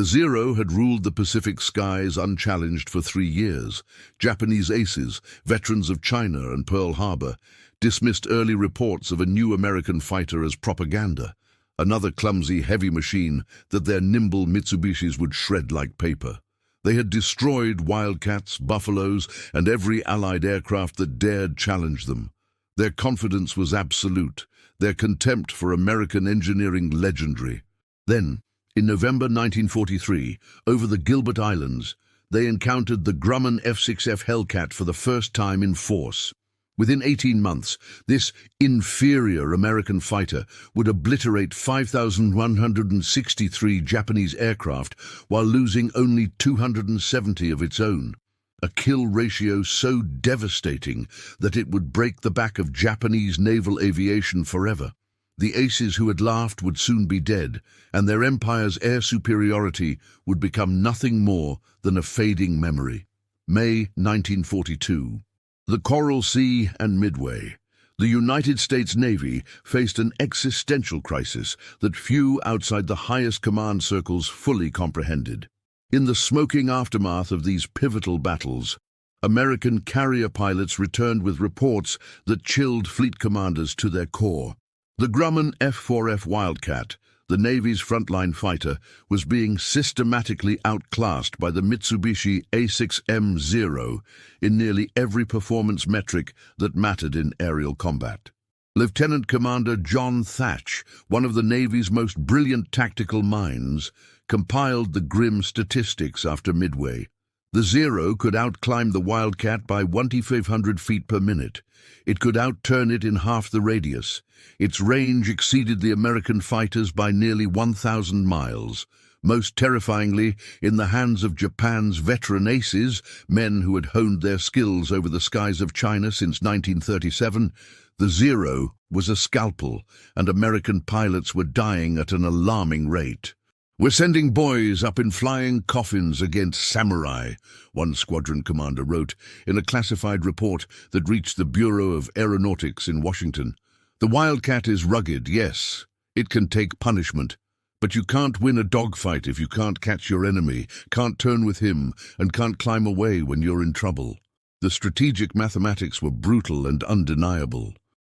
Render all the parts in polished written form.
The Zero had ruled the Pacific skies unchallenged for 3 years. Japanese aces, veterans of China and Pearl Harbor, dismissed early reports of a new American fighter as propaganda, another clumsy, heavy machine that their nimble Mitsubishis would shred like paper. They had destroyed Wildcats, Buffaloes, and every Allied aircraft that dared challenge them. Their confidence was absolute, their contempt for American engineering legendary. Then, in November 1943, over the Gilbert Islands, they encountered the Grumman F6F Hellcat for the first time in force. Within 18 months, this inferior American fighter would obliterate 5,163 Japanese aircraft while losing only 270 of its own. A kill ratio so devastating that it would break the back of Japanese naval aviation forever. The aces who had laughed would soon be dead, and their empire's air superiority would become nothing more than a fading memory. May 1942. The Coral Sea and Midway. The United States Navy faced an existential crisis that few outside the highest command circles fully comprehended. In the smoking aftermath of these pivotal battles, American carrier pilots returned with reports that chilled fleet commanders to their core. The Grumman F4F Wildcat, the Navy's frontline fighter, was being systematically outclassed by the Mitsubishi A6M0 in nearly every performance metric that mattered in aerial combat. Lieutenant Commander John Thatch, one of the Navy's most brilliant tactical minds, compiled the grim statistics after Midway. The Zero could outclimb the Wildcat by 2,500 feet per minute. It could outturn it in half the radius. Its range exceeded the American fighters by nearly 1,000 miles. Most terrifyingly, in the hands of Japan's veteran aces, men who had honed their skills over the skies of China since 1937, the Zero was a scalpel, and American pilots were dying at an alarming rate. "We're sending boys up in flying coffins against samurai," one squadron commander wrote in a classified report that reached the Bureau of Aeronautics in Washington. "The Wildcat is rugged, yes. It can take punishment. But you can't win a dogfight if you can't catch your enemy, can't turn with him, and can't climb away when you're in trouble." The strategic mathematics were brutal and undeniable.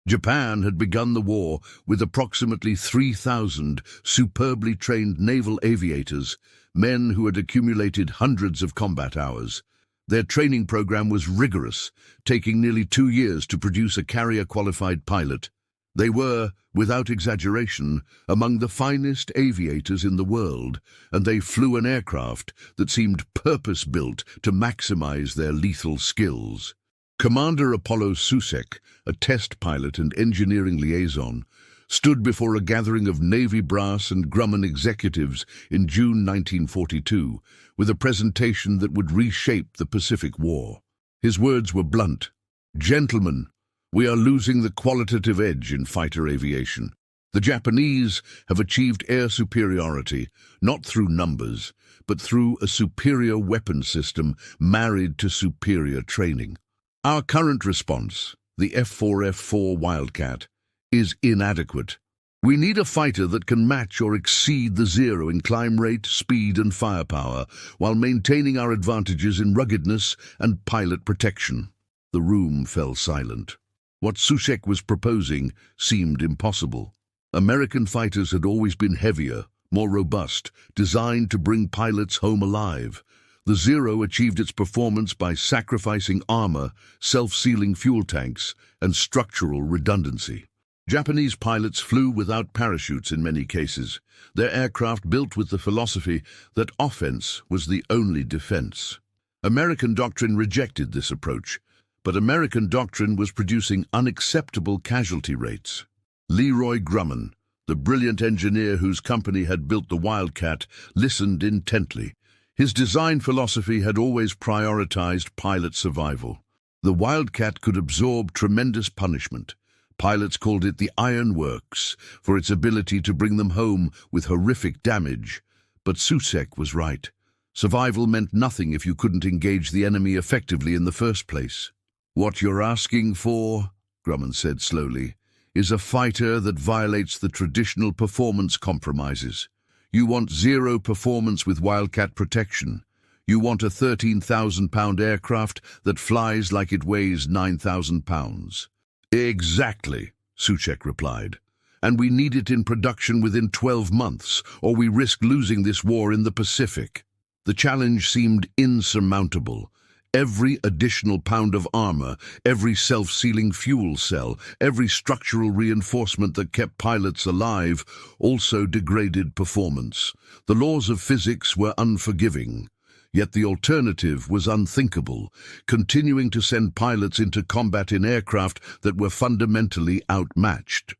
Japan had begun the war with approximately 3,000 superbly trained naval aviators, men who had accumulated hundreds of combat hours. Their training program was rigorous, taking nearly 2 years to produce a carrier-qualified pilot. They were, without exaggeration, among the finest aviators in the world, and they flew an aircraft that seemed purpose-built to maximize their lethal skills. Commander Apollo Susek, a test pilot and engineering liaison, stood before a gathering of Navy brass and Grumman executives in June 1942 with a presentation that would reshape the Pacific War. His words were blunt. "Gentlemen, we are losing the qualitative edge in fighter aviation. The Japanese have achieved air superiority, not through numbers, but through a superior weapon system married to superior training. Our current response, the F4F4 Wildcat, is inadequate. We need a fighter that can match or exceed the Zero in climb rate, speed, and firepower, while maintaining our advantages in ruggedness and pilot protection." The room fell silent. What Susek was proposing seemed impossible. American fighters had always been heavier, more robust, designed to bring pilots home alive. The Zero achieved its performance by sacrificing armor, self-sealing fuel tanks, and structural redundancy. Japanese pilots flew without parachutes in many cases, their aircraft built with the philosophy that offense was the only defense. American doctrine rejected this approach, but American doctrine was producing unacceptable casualty rates. Leroy Grumman, the brilliant engineer whose company had built the Wildcat, listened intently. His design philosophy had always prioritized pilot survival. The Wildcat could absorb tremendous punishment. Pilots called it the Iron Works for its ability to bring them home with horrific damage. But Susek was right. Survival meant nothing if you couldn't engage the enemy effectively in the first place. "What you're asking for," Grumman said slowly, "is a fighter that violates the traditional performance compromises. You want zero performance with Wildcat protection. You want a 13,000-pound aircraft that flies like it weighs 9,000 pounds. Exactly, Suchek replied. And we need it in production within 12 months, or we risk losing this war in the Pacific. The challenge seemed insurmountable. Every additional pound of armor, every self-sealing fuel cell, every structural reinforcement that kept pilots alive also degraded performance. The laws of physics were unforgiving. Yet the alternative was unthinkable, continuing to send pilots into combat in aircraft that were fundamentally outmatched.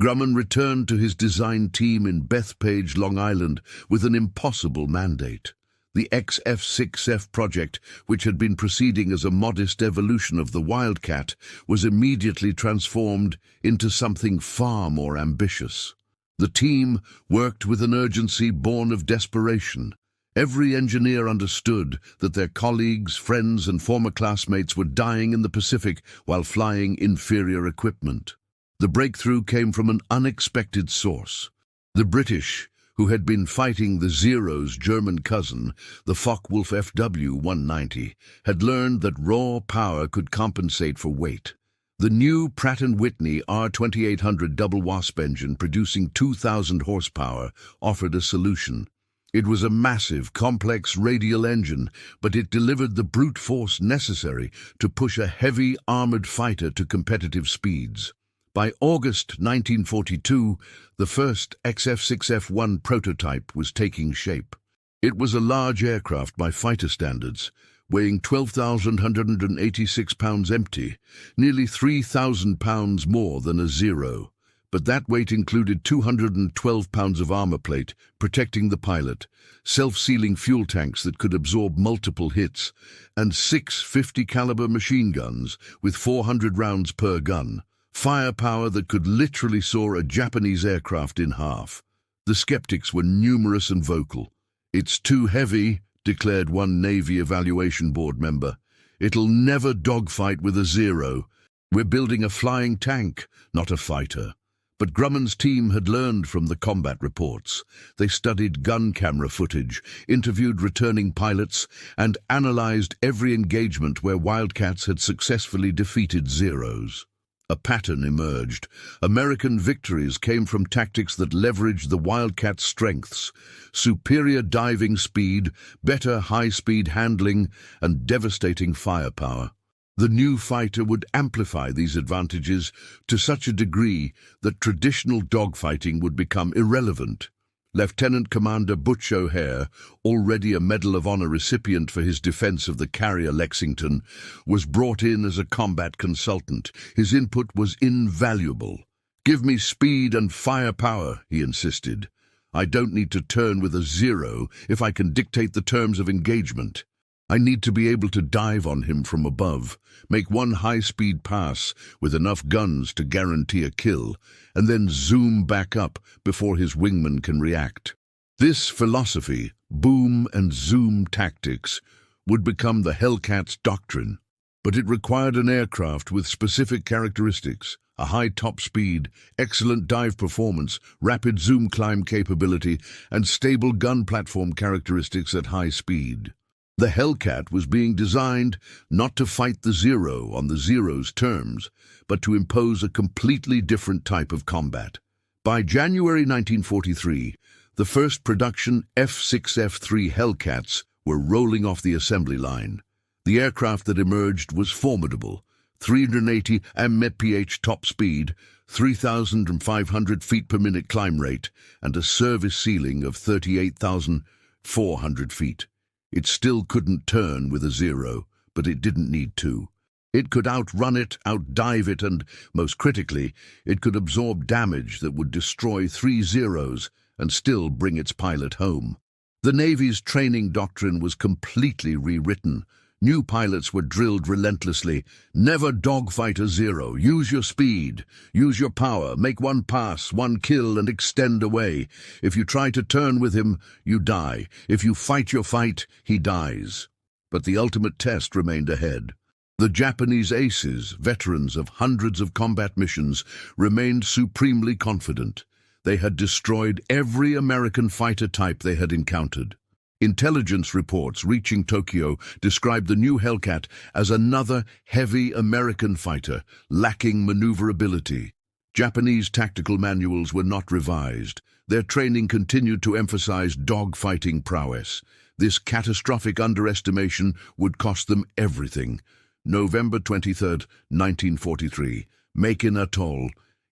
Grumman returned to his design team in Bethpage, Long Island, with an impossible mandate. The XF6F project, which had been proceeding as a modest evolution of the Wildcat, was immediately transformed into something far more ambitious. The team worked with an urgency born of desperation. Every engineer understood that their colleagues, friends, and former classmates were dying in the Pacific while flying inferior equipment. The breakthrough came from an unexpected source. The British, who had been fighting the Zero's German cousin, the Focke-Wulf FW-190, had learned that raw power could compensate for weight. The new Pratt & Whitney R2800 double wasp engine producing 2,000 horsepower offered a solution. It was a massive, complex radial engine, but it delivered the brute force necessary to push a heavy, armored fighter to competitive speeds. By August 1942, the first XF6F-1 prototype was taking shape. It was a large aircraft by fighter standards, weighing 12,186 pounds empty, nearly 3,000 pounds more than a Zero. But that weight included 212 pounds of armor plate, protecting the pilot, self-sealing fuel tanks that could absorb multiple hits, and 6 50-caliber machine guns with 400 rounds per gun. Firepower that could literally saw a Japanese aircraft in half. The skeptics were numerous and vocal. "It's too heavy," declared one Navy Evaluation Board member. "It'll never dogfight with a Zero. We're building a flying tank, not a fighter." But Grumman's team had learned from the combat reports. They studied gun camera footage, interviewed returning pilots, and analyzed every engagement where Wildcats had successfully defeated Zeros. A pattern emerged. American victories came from tactics that leveraged the Wildcat's strengths: superior diving speed, better high-speed handling, and devastating firepower. The new fighter would amplify these advantages to such a degree that traditional dogfighting would become irrelevant. Lieutenant Commander Butch O'Hare, already a Medal of Honor recipient for his defense of the carrier Lexington, was brought in as a combat consultant. His input was invaluable. "Give me speed and firepower," he insisted. "I don't need to turn with a Zero if I can dictate the terms of engagement. I need to be able to dive on him from above, make one high-speed pass with enough guns to guarantee a kill, and then zoom back up before his wingman can react." This philosophy, boom and zoom tactics, would become the Hellcat's doctrine. But it required an aircraft with specific characteristics: a high top speed, excellent dive performance, rapid zoom climb capability, and stable gun platform characteristics at high speed. The Hellcat was being designed not to fight the Zero on the Zero's terms, but to impose a completely different type of combat. By January 1943, the first production F6F-3 Hellcats were rolling off the assembly line. The aircraft that emerged was formidable: 380 mph top speed, 3,500 feet per minute climb rate, and a service ceiling of 38,400 feet. It still couldn't turn with a Zero, but it didn't need to. It could outrun it, outdive it, and, most critically, it could absorb damage that would destroy 3 Zeros and still bring its pilot home. The Navy's training doctrine was completely rewritten. New pilots were drilled relentlessly. Never dogfight a Zero. Use your speed. Use your power. Make one pass, one kill, and extend away. If you try to turn with him, you die. If you fight your fight, he dies. But the ultimate test remained ahead. The Japanese aces, veterans of hundreds of combat missions, remained supremely confident. They had destroyed every American fighter type they had encountered. Intelligence reports reaching Tokyo described the new Hellcat as another heavy American fighter, lacking maneuverability. Japanese tactical manuals were not revised. Their training continued to emphasize dogfighting prowess. This catastrophic underestimation would cost them everything. November 23, 1943, Makin Atoll,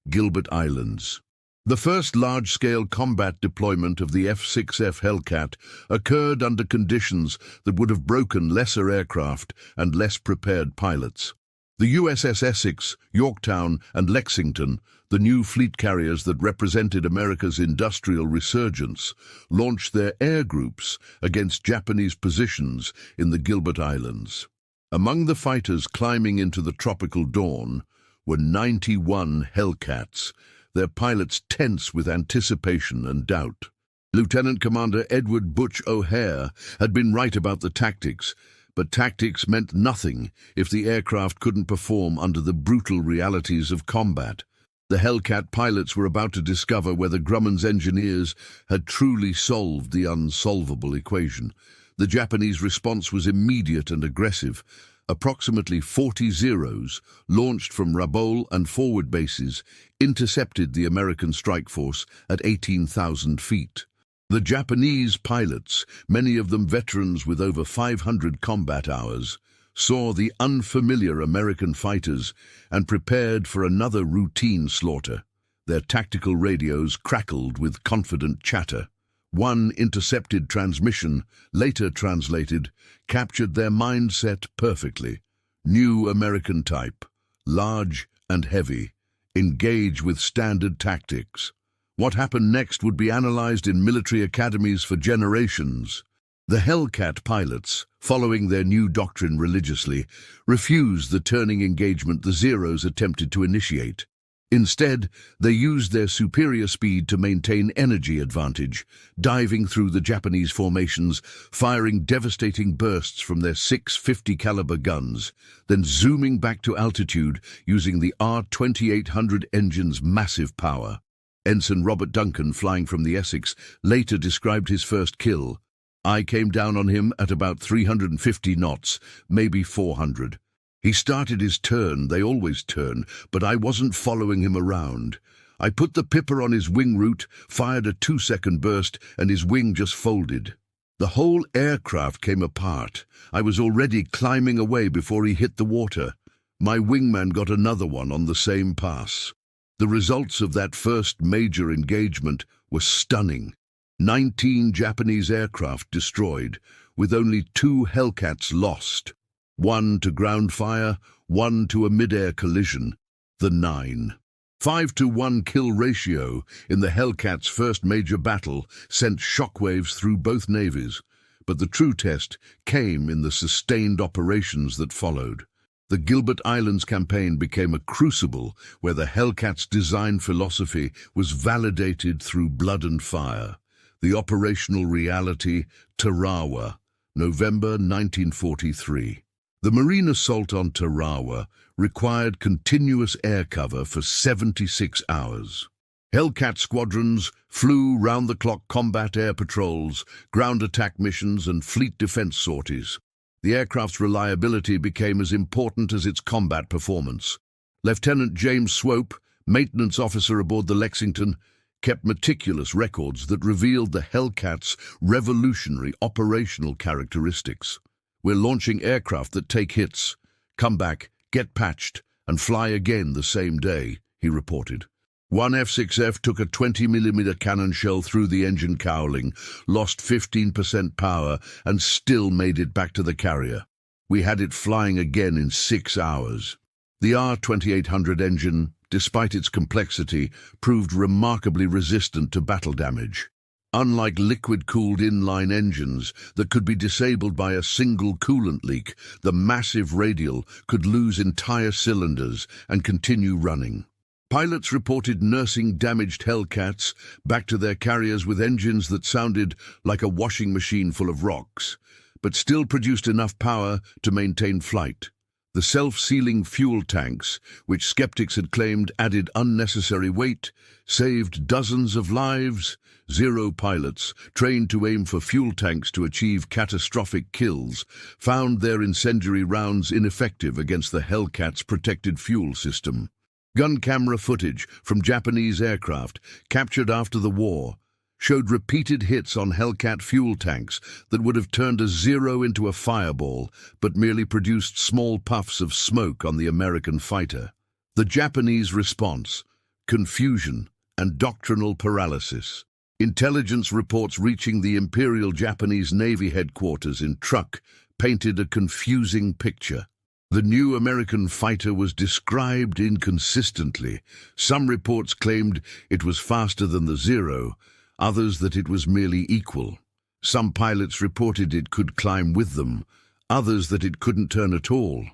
Gilbert Islands. The first large-scale combat deployment of the F6F Hellcat occurred under conditions that would have broken lesser aircraft and less prepared pilots. The USS Essex, Yorktown, and Lexington, the new fleet carriers that represented America's industrial resurgence, launched their air groups against Japanese positions in the Gilbert Islands. Among the fighters climbing into the tropical dawn were 91 Hellcats, their pilots tense with anticipation and doubt. Lieutenant Commander Edward Butch O'Hare had been right about the tactics, but tactics meant nothing if the aircraft couldn't perform under the brutal realities of combat. The Hellcat pilots were about to discover whether Grumman's engineers had truly solved the unsolvable equation. The Japanese response was immediate and aggressive. Approximately 40 Zeros, launched from Rabaul and forward bases, intercepted the American strike force at 18,000 feet. The Japanese pilots, many of them veterans with over 500 combat hours, saw the unfamiliar American fighters and prepared for another routine slaughter. Their tactical radios crackled with confident chatter. One intercepted transmission, later translated, captured their mindset perfectly. New American type, large and heavy, engage with standard tactics. What happened next would be analyzed in military academies for generations. The Hellcat pilots, following their new doctrine religiously, refused the turning engagement the Zeros attempted to initiate. Instead, they used their superior speed to maintain energy advantage, diving through the Japanese formations, firing devastating bursts from their 650 caliber guns, then zooming back to altitude using the R-2800 engine's massive power. Ensign Robert Duncan, flying from the Essex, later described his first kill. "I came down on him at about 350 knots, maybe 400. He started his turn, they always turn, but I wasn't following him around. I put the pipper on his wing root, fired a 2-second burst, and his wing just folded. The whole aircraft came apart. I was already climbing away before he hit the water. My wingman got another one on the same pass." The results of that first major engagement were stunning. 19 Japanese aircraft destroyed, with only 2 Hellcats lost. 1 to ground fire, 1 to a mid-air collision. The 9. 5-to-1 kill ratio in the Hellcat's first major battle sent shockwaves through both navies, but the true test came in the sustained operations that followed. The Gilbert Islands campaign became a crucible where the Hellcat's design philosophy was validated through blood and fire. The operational reality, Tarawa, November 1943. The Marine assault on Tarawa required continuous air cover for 76 hours. Hellcat squadrons flew round-the-clock combat air patrols, ground attack missions, and fleet defense sorties. The aircraft's reliability became as important as its combat performance. Lieutenant James Swope, maintenance officer aboard the Lexington, kept meticulous records that revealed the Hellcat's revolutionary operational characteristics. "We're launching aircraft that take hits, come back, get patched, and fly again the same day," he reported. One F6F took a 20mm cannon shell through the engine cowling, lost 15% power, and still made it back to the carrier. We had it flying again in 6 hours. The R-2800 engine, despite its complexity, proved remarkably resistant to battle damage. Unlike liquid-cooled inline engines that could be disabled by a single coolant leak, the massive radial could lose entire cylinders and continue running. Pilots reported nursing damaged Hellcats back to their carriers with engines that sounded like a washing machine full of rocks, but still produced enough power to maintain flight. The self-sealing fuel tanks, which skeptics had claimed added unnecessary weight, saved dozens of lives. Zero pilots, trained to aim for fuel tanks to achieve catastrophic kills, found their incendiary rounds ineffective against the Hellcat's protected fuel system. Gun camera footage from Japanese aircraft, captured after the war, showed repeated hits on Hellcat fuel tanks that would have turned a Zero into a fireball, but merely produced small puffs of smoke on the American fighter. The Japanese response: confusion and doctrinal paralysis. Intelligence reports reaching the Imperial Japanese Navy headquarters in Truk painted a confusing picture. The new American fighter was described inconsistently. Some reports claimed it was faster than the Zero, others that it was merely equal. Some pilots reported it could climb with them, others that it couldn't turn at all.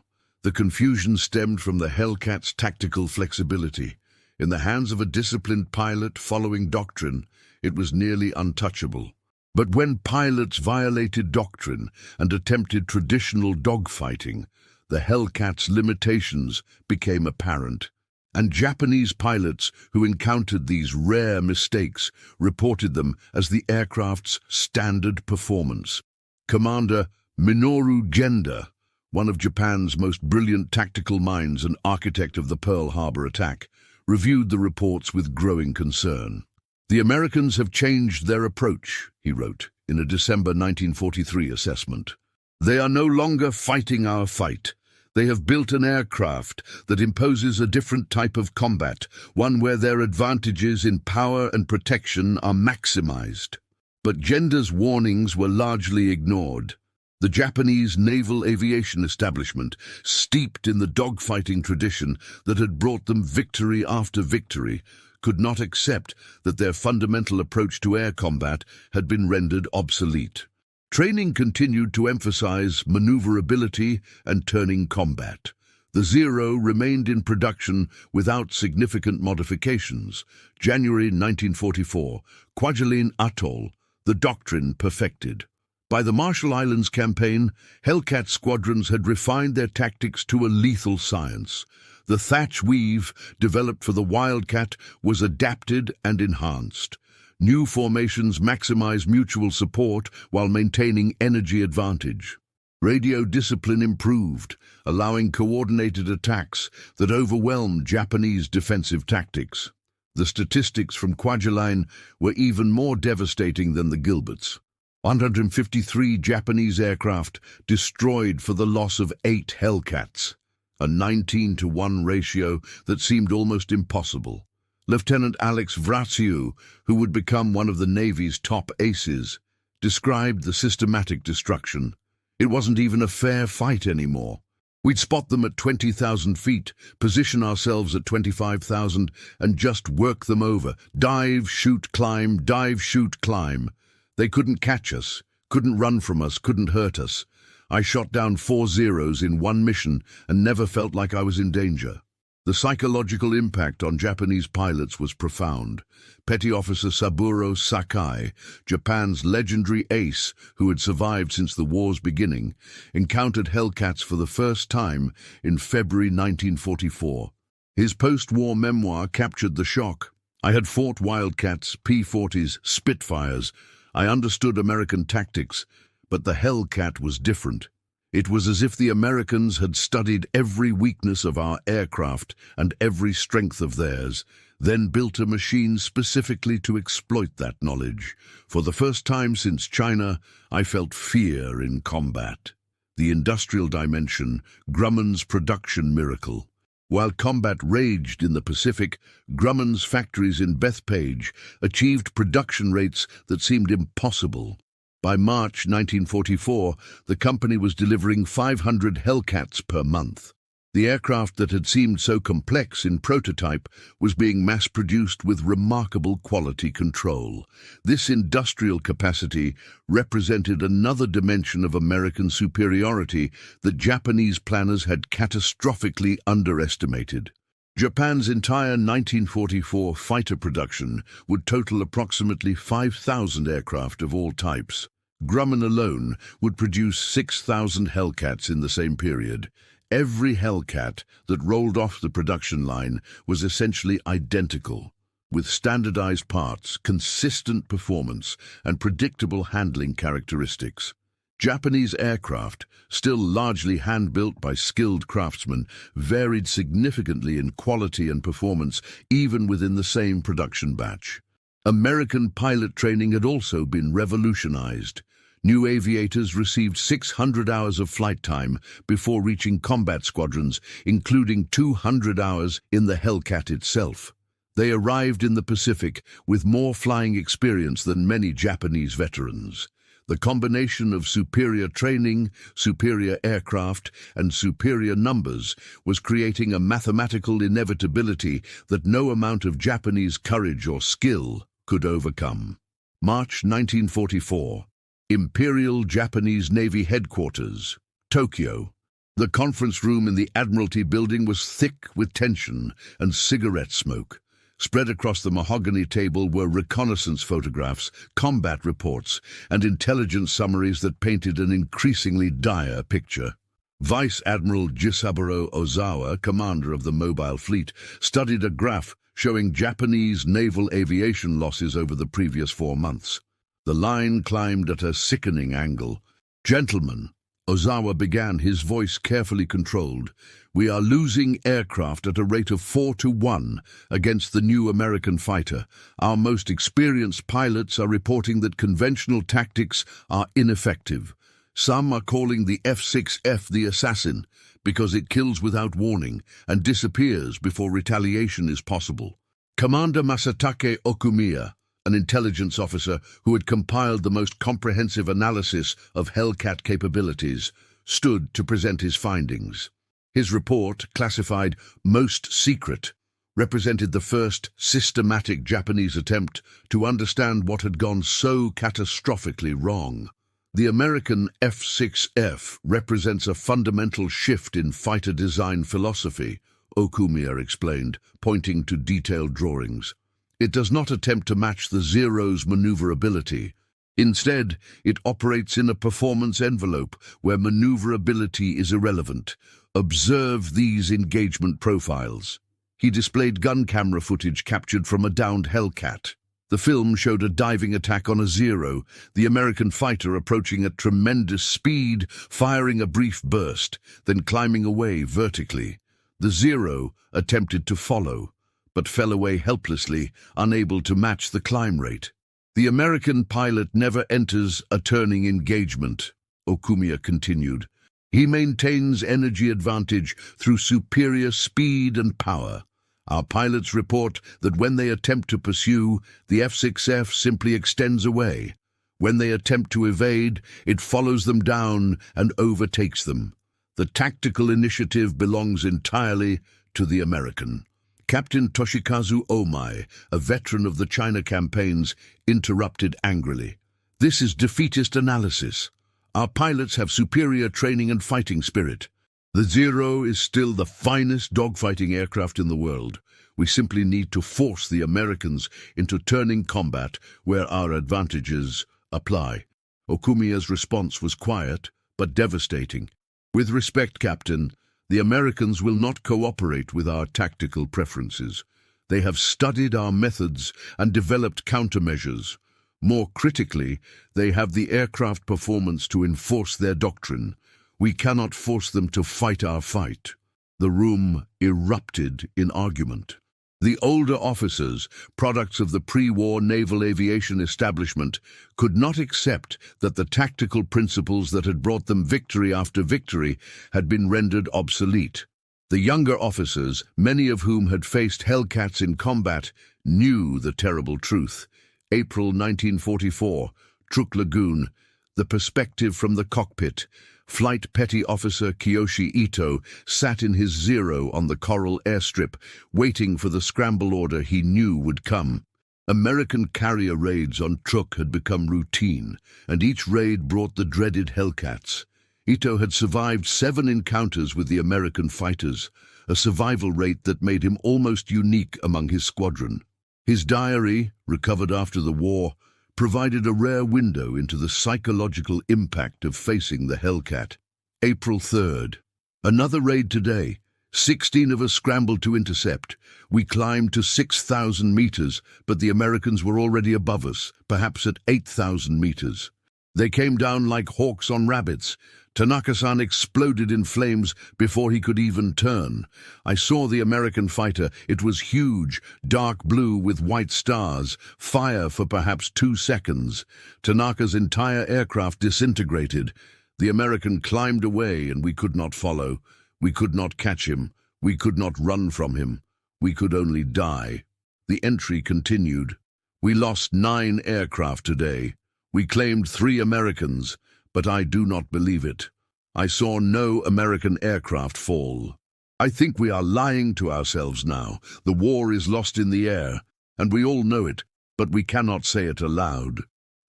The confusion stemmed from the Hellcat's tactical flexibility. In the hands of a disciplined pilot following doctrine, it was nearly untouchable. But when pilots violated doctrine and attempted traditional dogfighting, the Hellcat's limitations became apparent. And Japanese pilots who encountered these rare mistakes reported them as the aircraft's standard performance. Commander Minoru Genda, one of Japan's most brilliant tactical minds and architect of the Pearl Harbor attack, reviewed the reports with growing concern. "The Americans have changed their approach," he wrote in a December 1943 assessment. "They are no longer fighting our fight. They have built an aircraft that imposes a different type of combat, one where their advantages in power and protection are maximized." But Genda's warnings were largely ignored. The Japanese naval aviation establishment, steeped in the dogfighting tradition that had brought them victory after victory, could not accept that their fundamental approach to air combat had been rendered obsolete. Training continued to emphasize maneuverability and turning combat. The Zero remained in production without significant modifications. January 1944, Kwajalein Atoll, the doctrine perfected. By the Marshall Islands campaign, Hellcat squadrons had refined their tactics to a lethal science. The thatch weave, developed for the Wildcat, was adapted and enhanced. New formations maximize mutual support while maintaining energy advantage. Radio discipline improved, allowing coordinated attacks that overwhelmed Japanese defensive tactics. The statistics from Kwajalein were even more devastating than the Gilberts. 153 Japanese aircraft destroyed for the loss of 8 Hellcats, a 19-to-1 ratio that seemed almost impossible. Lieutenant Alex Vrasiu, who would become one of the Navy's top aces, described the systematic destruction. "It wasn't even a fair fight anymore. We'd spot them at 20,000 feet, position ourselves at 25,000, and just work them over. Dive, shoot, climb, dive, shoot, climb. They couldn't catch us, couldn't run from us, couldn't hurt us. I shot down 4 Zeros in one mission and never felt like I was in danger." The psychological impact on Japanese pilots was profound. Petty Officer Saburo Sakai, Japan's legendary ace who had survived since the war's beginning, encountered Hellcats for the first time in February 1944. His post-war memoir captured the shock. "I had fought Wildcats, P-40s, Spitfires. I understood American tactics, but the Hellcat was different. It was as if the Americans had studied every weakness of our aircraft and every strength of theirs, then built a machine specifically to exploit that knowledge. For the first time since China, I felt fear in combat." The industrial dimension, Grumman's production miracle. While combat raged in the Pacific, Grumman's factories in Bethpage achieved production rates that seemed impossible. By March 1944, the company was delivering 500 Hellcats per month. The aircraft that had seemed so complex in prototype was being mass-produced with remarkable quality control. This industrial capacity represented another dimension of American superiority that Japanese planners had catastrophically underestimated. Japan's entire 1944 fighter production would total approximately 5,000 aircraft of all types. Grumman alone would produce 6,000 Hellcats in the same period, Every Hellcat that rolled off the production line was essentially identical, with standardized parts, consistent performance, and predictable handling characteristics. Japanese aircraft, still largely hand-built by skilled craftsmen, varied significantly in quality and performance even within the same production batch. American pilot training had also been revolutionized. New aviators received 600 hours of flight time before reaching combat squadrons, including 200 hours in the Hellcat itself. They arrived in the Pacific with more flying experience than many Japanese veterans. The combination of superior training, superior aircraft, and superior numbers was creating a mathematical inevitability that no amount of Japanese courage or skill could overcome. March 1944. Imperial Japanese Navy Headquarters, Tokyo. The conference room in the Admiralty building was thick with tension and cigarette smoke. Spread across the mahogany table were reconnaissance photographs, combat reports, and intelligence summaries that painted an increasingly dire picture. Vice Admiral Jisaburo Ozawa, commander of the Mobile Fleet, studied a graph showing Japanese naval aviation losses over the previous 4 months. The line climbed at a sickening angle. "Gentlemen," Ozawa began, his voice carefully controlled, "we are losing aircraft at a rate of 4-1 against the new American fighter. Our most experienced pilots are reporting that conventional tactics are ineffective. Some are calling the F6F the assassin because it kills without warning and disappears before retaliation is possible." Commander Masatake Okumiya, an intelligence officer who had compiled the most comprehensive analysis of Hellcat capabilities, stood to present his findings. His report, classified Most Secret, represented the first systematic Japanese attempt to understand what had gone so catastrophically wrong. The American F6F represents a fundamental shift in fighter design philosophy, Okumiya explained, pointing to detailed drawings. It does not attempt to match the Zero's maneuverability. Instead, it operates in a performance envelope where maneuverability is irrelevant. Observe these engagement profiles. He displayed gun camera footage captured from a downed Hellcat. The film showed a diving attack on a Zero, the American fighter approaching at tremendous speed, firing a brief burst, then climbing away vertically. The Zero attempted to follow, but fell away helplessly, unable to match the climb rate. "The American pilot never enters a turning engagement," Okumiya continued. "He maintains energy advantage through superior speed and power. Our pilots report that when they attempt to pursue, the F6F simply extends away. When they attempt to evade, it follows them down and overtakes them. The tactical initiative belongs entirely to the American." Captain Toshikazu Omai, a veteran of the China campaigns, interrupted angrily. "This is defeatist analysis. Our pilots have superior training and fighting spirit. The Zero is still the finest dogfighting aircraft in the world. We simply need to force the Americans into turning combat where our advantages apply." Okumiya's response was quiet, but devastating. "With respect, Captain, the Americans will not cooperate with our tactical preferences. They have studied our methods and developed countermeasures. More critically, they have the aircraft performance to enforce their doctrine. We cannot force them to fight our fight." The room erupted in argument. The older officers, products of the pre-war naval aviation establishment, could not accept that the tactical principles that had brought them victory after victory had been rendered obsolete. The younger officers, many of whom had faced Hellcats in combat, knew the terrible truth. April 1944, Truk Lagoon, the perspective from the cockpit. Flight Petty Officer Kiyoshi Ito sat in his Zero on the Coral airstrip, waiting for the scramble order he knew would come. American carrier raids on Truk had become routine, and each raid brought the dreaded Hellcats. Ito had survived 7 encounters with the American fighters, a survival rate that made him almost unique among his squadron. His diary, recovered after the war, provided a rare window into the psychological impact of facing the Hellcat. April 3rd. Another raid today. 16 of us scrambled to intercept. We climbed to 6,000 meters, but the Americans were already above us, perhaps at 8,000 meters. They came down like hawks on rabbits. Tanaka-san exploded in flames before he could even turn. I saw the American fighter. It was huge, dark blue with white stars, fire for perhaps 2 seconds. Tanaka's entire aircraft disintegrated. The American climbed away and we could not follow. We could not catch him. We could not run from him. We could only die. The entry continued. We lost 9 aircraft today. We claimed 3 Americans, but I do not believe it. I saw no American aircraft fall. I think we are lying to ourselves now. The war is lost in the air, and we all know it, but we cannot say it aloud.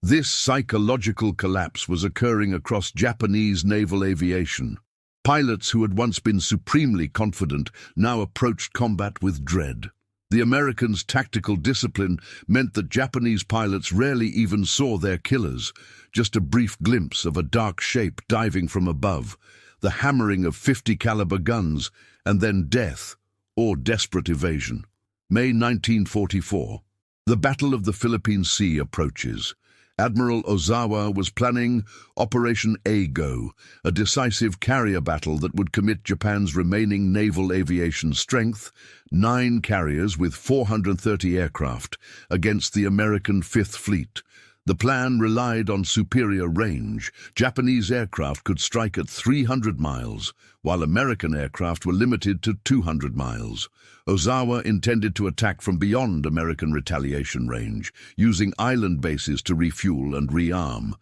This psychological collapse was occurring across Japanese naval aviation. Pilots who had once been supremely confident now approached combat with dread. The Americans' tactical discipline meant that Japanese pilots rarely even saw their killers, just a brief glimpse of a dark shape diving from above, the hammering of 50 caliber guns, and then death or desperate evasion. May 1944. The Battle of the Philippine Sea approaches. Admiral Ozawa was planning Operation A-Go, a decisive carrier battle that would commit Japan's remaining naval aviation strength, 9 carriers with 430 aircraft, against the American Fifth Fleet. The plan relied on superior range. Japanese aircraft could strike at 300 miles, while American aircraft were limited to 200 miles. Ozawa intended to attack from beyond American retaliation range, using island bases to refuel and rearm.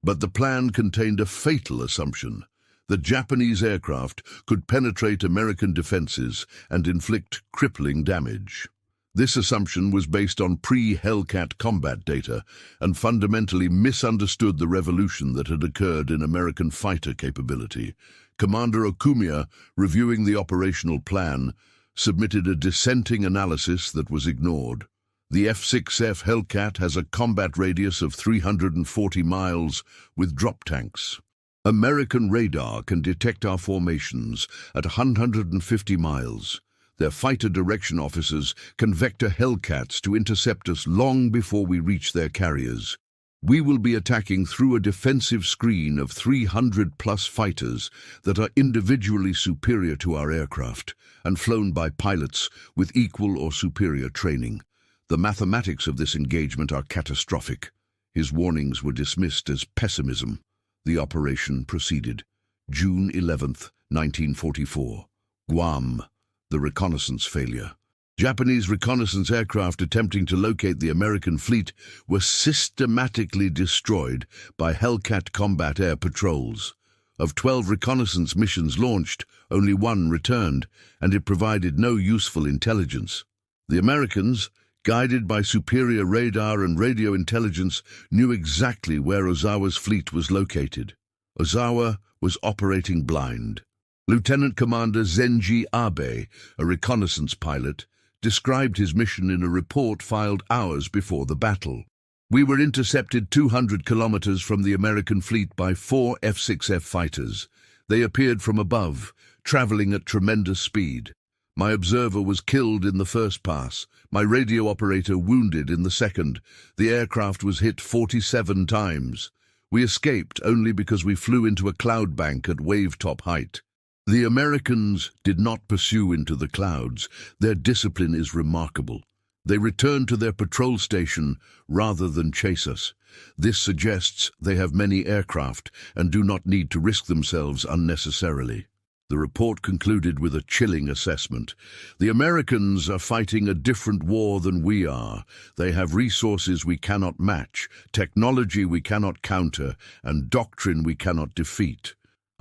But the plan contained a fatal assumption: that Japanese aircraft could penetrate American defenses and inflict crippling damage. This assumption was based on pre-Hellcat combat data and fundamentally misunderstood the revolution that had occurred in American fighter capability. Commander Okumiya, reviewing the operational plan, submitted a dissenting analysis that was ignored. The F6F Hellcat has a combat radius of 340 miles with drop tanks. American radar can detect our formations at 150 miles. Their fighter direction officers can vector Hellcats to intercept us long before we reach their carriers. We will be attacking through a defensive screen of 300-plus fighters that are individually superior to our aircraft and flown by pilots with equal or superior training. The mathematics of this engagement are catastrophic. His warnings were dismissed as pessimism. The operation proceeded. June 11th, 1944. Guam. The reconnaissance failure. Japanese reconnaissance aircraft attempting to locate the American fleet were systematically destroyed by Hellcat combat air patrols. Of 12 reconnaissance missions launched, only 1 returned, and it provided no useful intelligence. The Americans, guided by superior radar and radio intelligence, knew exactly where Ozawa's fleet was located. Ozawa was operating blind. Lieutenant Commander Zenji Abe, a reconnaissance pilot, described his mission in a report filed hours before the battle. We were intercepted 200 kilometers from the American fleet by 4 F6F fighters. They appeared from above, traveling at tremendous speed. My observer was killed in the first pass, my radio operator wounded in the second. The aircraft was hit 47 times. We escaped only because we flew into a cloud bank at wave-top height. The Americans did not pursue into the clouds. Their discipline is remarkable. They returned to their patrol station rather than chase us. This suggests they have many aircraft and do not need to risk themselves unnecessarily. The report concluded with a chilling assessment. The Americans are fighting a different war than we are. They have resources we cannot match, technology we cannot counter, and doctrine we cannot defeat.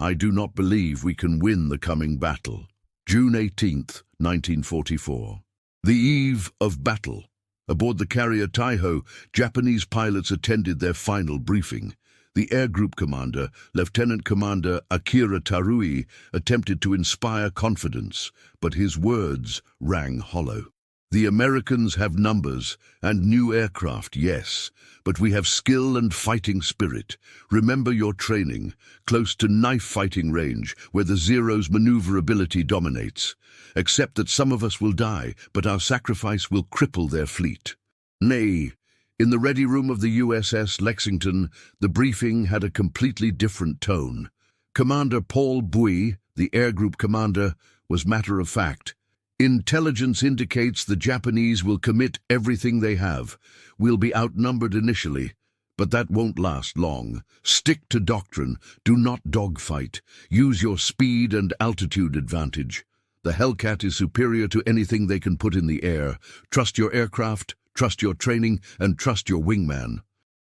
I do not believe we can win the coming battle. June 18th, 1944. The eve of battle. Aboard the carrier Taiho, Japanese pilots attended their final briefing. The air group commander, Lieutenant Commander Akira Tarui, attempted to inspire confidence, but his words rang hollow. The Americans have numbers and new aircraft, yes, but we have skill and fighting spirit. Remember your training, close to knife-fighting range, where the Zero's maneuverability dominates. Accept that some of us will die, but our sacrifice will cripple their fleet. Nay, in the ready room of the USS Lexington, the briefing had a completely different tone. Commander Paul Bouy, the air group commander, was matter of fact. Intelligence indicates the Japanese will commit everything they have. We'll be outnumbered initially, but that won't last long. Stick to doctrine. Do not dogfight. Use your speed and altitude advantage. The Hellcat is superior to anything they can put in the air. Trust your aircraft, trust your training, and trust your wingman.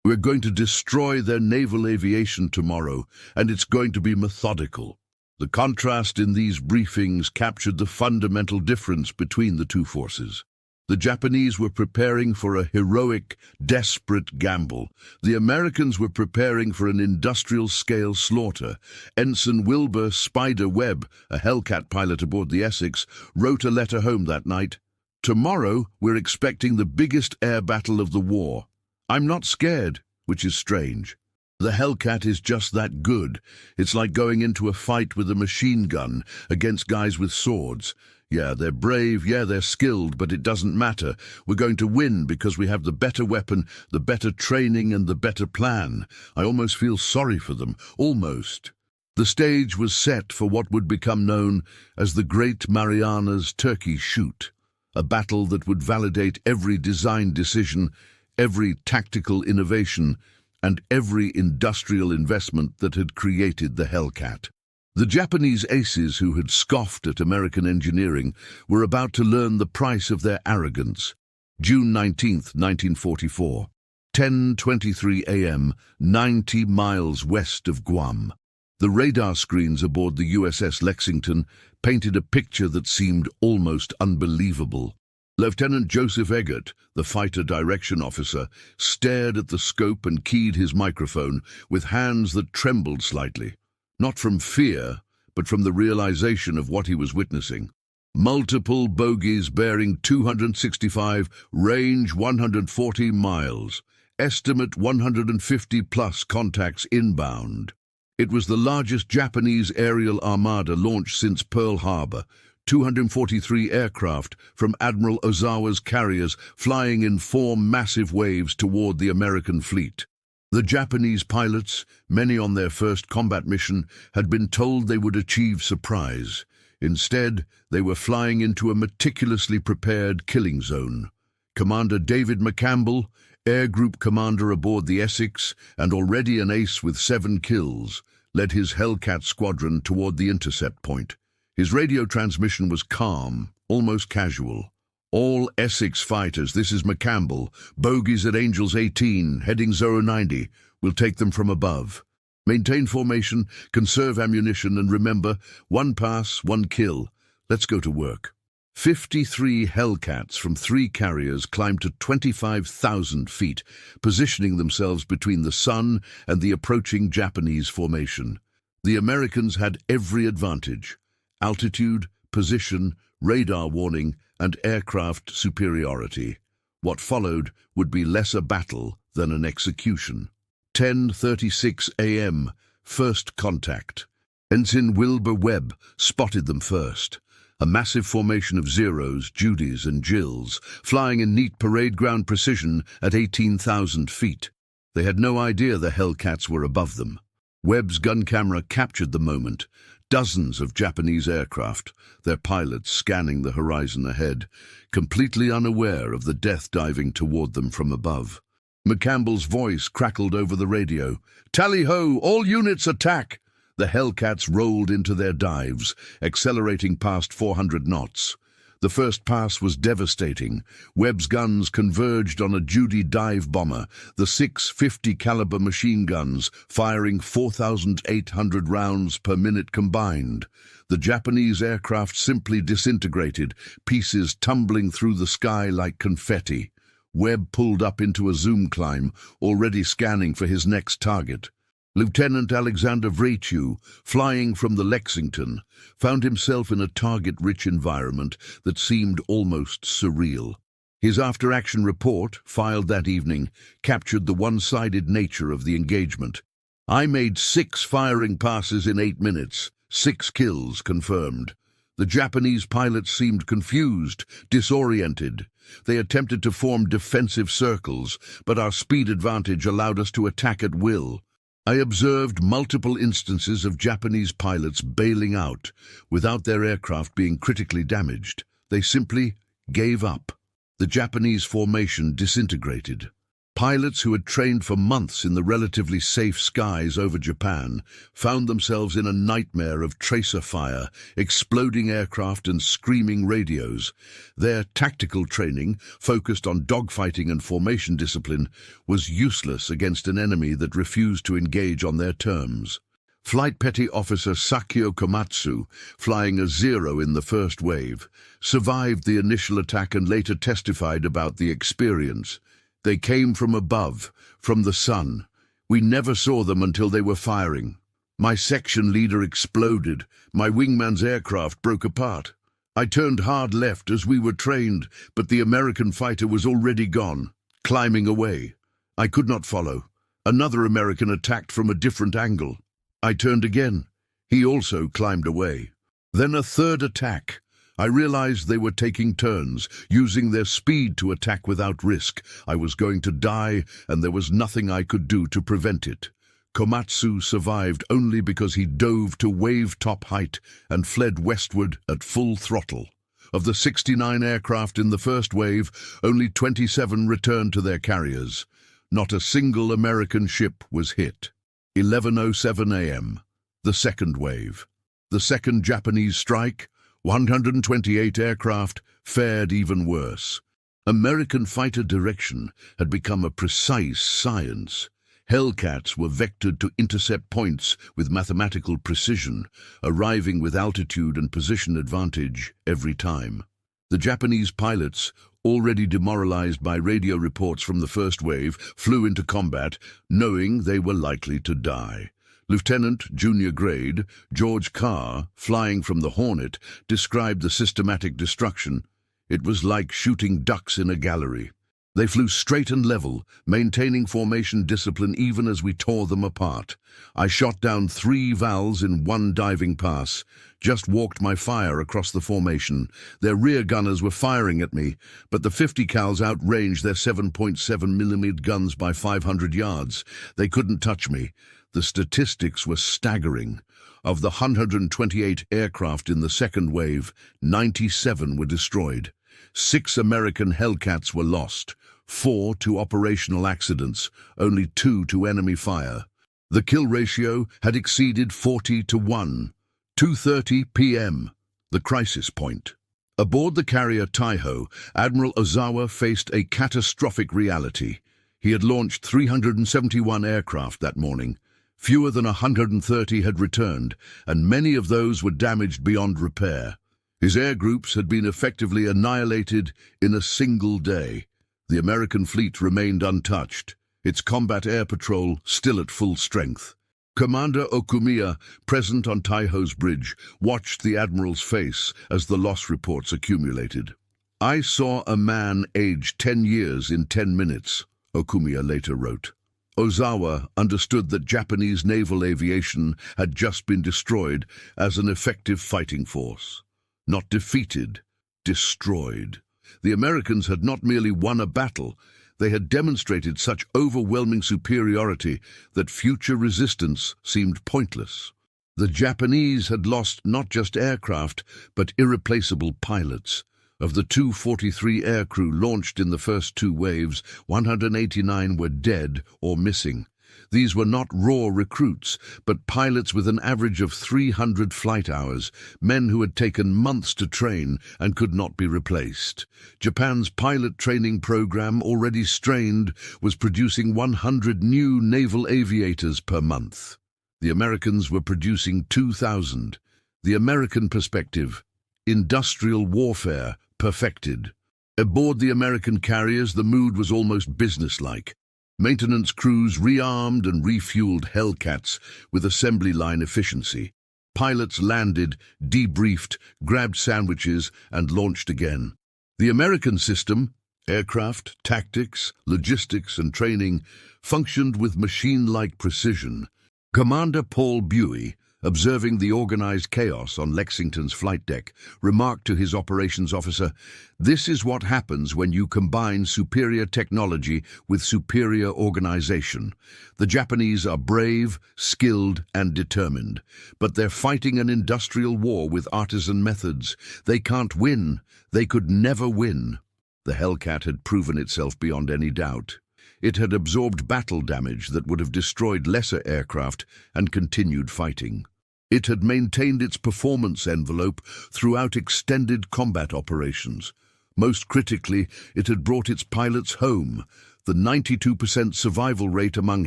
We're going to destroy their naval aviation tomorrow, and it's going to be methodical. The contrast in these briefings captured the fundamental difference between the two forces. The Japanese were preparing for a heroic, desperate gamble. The Americans were preparing for an industrial-scale slaughter. Ensign Wilbur Spider Webb, a Hellcat pilot aboard the Essex, wrote a letter home that night. "Tomorrow, we're expecting the biggest air battle of the war. I'm not scared," which is strange. The Hellcat is just that good. It's like going into a fight with a machine gun against guys with swords. Yeah, they're brave, yeah, they're skilled, but it doesn't matter. We're going to win because we have the better weapon, the better training, and the better plan. I almost feel sorry for them, almost. The stage was set for what would become known as the Great Marianas Turkey Shoot, a battle that would validate every design decision, every tactical innovation, and every industrial investment that had created the Hellcat. The Japanese aces who had scoffed at American engineering were about to learn the price of their arrogance. June 19, 1944, 10:23 a.m., 90 miles west of Guam. The radar screens aboard the USS Lexington painted a picture that seemed almost unbelievable. Lieutenant Joseph Eggert, the fighter direction officer, stared at the scope and keyed his microphone with hands that trembled slightly. Not from fear, but from the realization of what he was witnessing. Multiple bogies bearing 265, range 140 miles, estimate 150-plus contacts inbound. It was the largest Japanese aerial armada launched since Pearl Harbor, 243 aircraft from Admiral Ozawa's carriers flying in 4 massive waves toward the American fleet. The Japanese pilots, many on their first combat mission, had been told they would achieve surprise. Instead, they were flying into a meticulously prepared killing zone. Commander David McCampbell, air group commander aboard the Essex and already an ace with 7 kills, led his Hellcat squadron toward the intercept point. His radio transmission was calm, almost casual. "All Essex fighters, this is McCampbell. Bogies at Angels 18, heading 090. We'll take them from above. Maintain formation, conserve ammunition, and remember, 1 pass, 1 kill. Let's go to work." 53 Hellcats from 3 carriers climbed to 25,000 feet, positioning themselves between the sun and the approaching Japanese formation. The Americans had every advantage: altitude, position, radar warning, and aircraft superiority. What followed would be less a battle than an execution. 10:36 a.m., first contact. Ensign Wilbur Webb spotted them first. A massive formation of Zeros, Judys, and Jills, flying in neat parade ground precision at 18,000 feet. They had no idea the Hellcats were above them. Webb's gun camera captured the moment. Dozens of Japanese aircraft, their pilots scanning the horizon ahead, completely unaware of the death diving toward them from above. McCampbell's voice crackled over the radio. "Tally-ho! All units attack!" The Hellcats rolled into their dives, accelerating past 400 knots. The first pass was devastating. Webb's guns converged on a Judy dive bomber, the 650 caliber machine guns firing 4,800 rounds per minute combined. The Japanese aircraft simply disintegrated, pieces tumbling through the sky like confetti. Webb pulled up into a zoom climb, already scanning for his next target. Lieutenant Alexander Vrechu, flying from the Lexington, found himself in a target-rich environment that seemed almost surreal. His after-action report, filed that evening, captured the one-sided nature of the engagement. "I made 6 firing passes in 8 minutes, 6 kills confirmed. The Japanese pilots seemed confused, disoriented. They attempted to form defensive circles, but our speed advantage allowed us to attack at will. I observed multiple instances of Japanese pilots bailing out without their aircraft being critically damaged. They simply gave up. The Japanese formation disintegrated. Pilots who had trained for months in the relatively safe skies over Japan found themselves in a nightmare of tracer fire, exploding aircraft and screaming radios. Their tactical training, focused on dogfighting and formation discipline, was useless against an enemy that refused to engage on their terms. Flight Petty Officer Sakio Komatsu, flying a 0 in the first wave, survived the initial attack and later testified about the experience. "They came from above, from the sun. We never saw them until they were firing. My section leader exploded. My wingman's aircraft broke apart. I turned hard left as we were trained, but the American fighter was already gone, climbing away. I could not follow. Another American attacked from a different angle. I turned again. He also climbed away. Then a third attack. I realized they were taking turns, using their speed to attack without risk. I was going to die, and there was nothing I could do to prevent it." Komatsu survived only because he dove to wave-top height and fled westward at full throttle. Of the 69 aircraft in the first wave, only 27 returned to their carriers. Not a single American ship was hit. 11:07 a.m. The second wave. The second Japanese strike, 128 aircraft, fared even worse. American fighter direction had become a precise science. Hellcats were vectored to intercept points with mathematical precision, arriving with altitude and position advantage every time. The Japanese pilots, already demoralized by radio reports from the first wave, flew into combat, knowing they were likely to die. Lieutenant, junior grade, George Carr, flying from the Hornet, described the systematic destruction. "It was like shooting ducks in a gallery. They flew straight and level, maintaining formation discipline even as we tore them apart. I shot down 3 Vals in one diving pass, just walked my fire across the formation. Their rear gunners were firing at me, but the 50 cals outranged their 7.7mm guns by 500 yards. They couldn't touch me. The statistics were staggering. Of the 128 aircraft in the second wave, 97 were destroyed. 6 American Hellcats were lost, 4 to operational accidents, only 2 to enemy fire. The kill ratio had exceeded 40-1. 2:30 p.m., the crisis point. Aboard the carrier Taiho, Admiral Ozawa faced a catastrophic reality. He had launched 371 aircraft that morning. Fewer than 130 had returned, and many of those were damaged beyond repair. His air groups had been effectively annihilated in a single day. The American fleet remained untouched, its combat air patrol still at full strength. Commander Okumiya, present on Taiho's bridge, watched the Admiral's face as the loss reports accumulated. "I saw a man aged 10 years in 10 minutes, Okumiya later wrote. Ozawa understood that Japanese naval aviation had just been destroyed as an effective fighting force. Not defeated, destroyed. The Americans had not merely won a battle, they had demonstrated such overwhelming superiority that future resistance seemed pointless. The Japanese had lost not just aircraft, but irreplaceable pilots. Of the 243 aircrew launched in the first 2 waves, 189 were dead or missing. These were not raw recruits, but pilots with an average of 300 flight hours, men who had taken months to train and could not be replaced. Japan's pilot training program, already strained, was producing 100 new naval aviators per month. The Americans were producing 2,000. The American perspective, industrial warfare, perfected. Aboard the American carriers, the mood was almost businesslike. Maintenance crews rearmed and refueled Hellcats with assembly line efficiency. Pilots landed, debriefed, grabbed sandwiches, and launched again. The American system, aircraft, tactics, logistics, and training, functioned with machine-like precision. Commander Paul Buey, observing the organized chaos on Lexington's flight deck, remarked to his operations officer, "This is what happens when you combine superior technology with superior organization. The Japanese are brave, skilled, and determined, but they're fighting an industrial war with artisan methods. They can't win. They could never win." The Hellcat had proven itself beyond any doubt. It had absorbed battle damage that would have destroyed lesser aircraft and continued fighting. It had maintained its performance envelope throughout extended combat operations. Most critically, it had brought its pilots home. The 92% survival rate among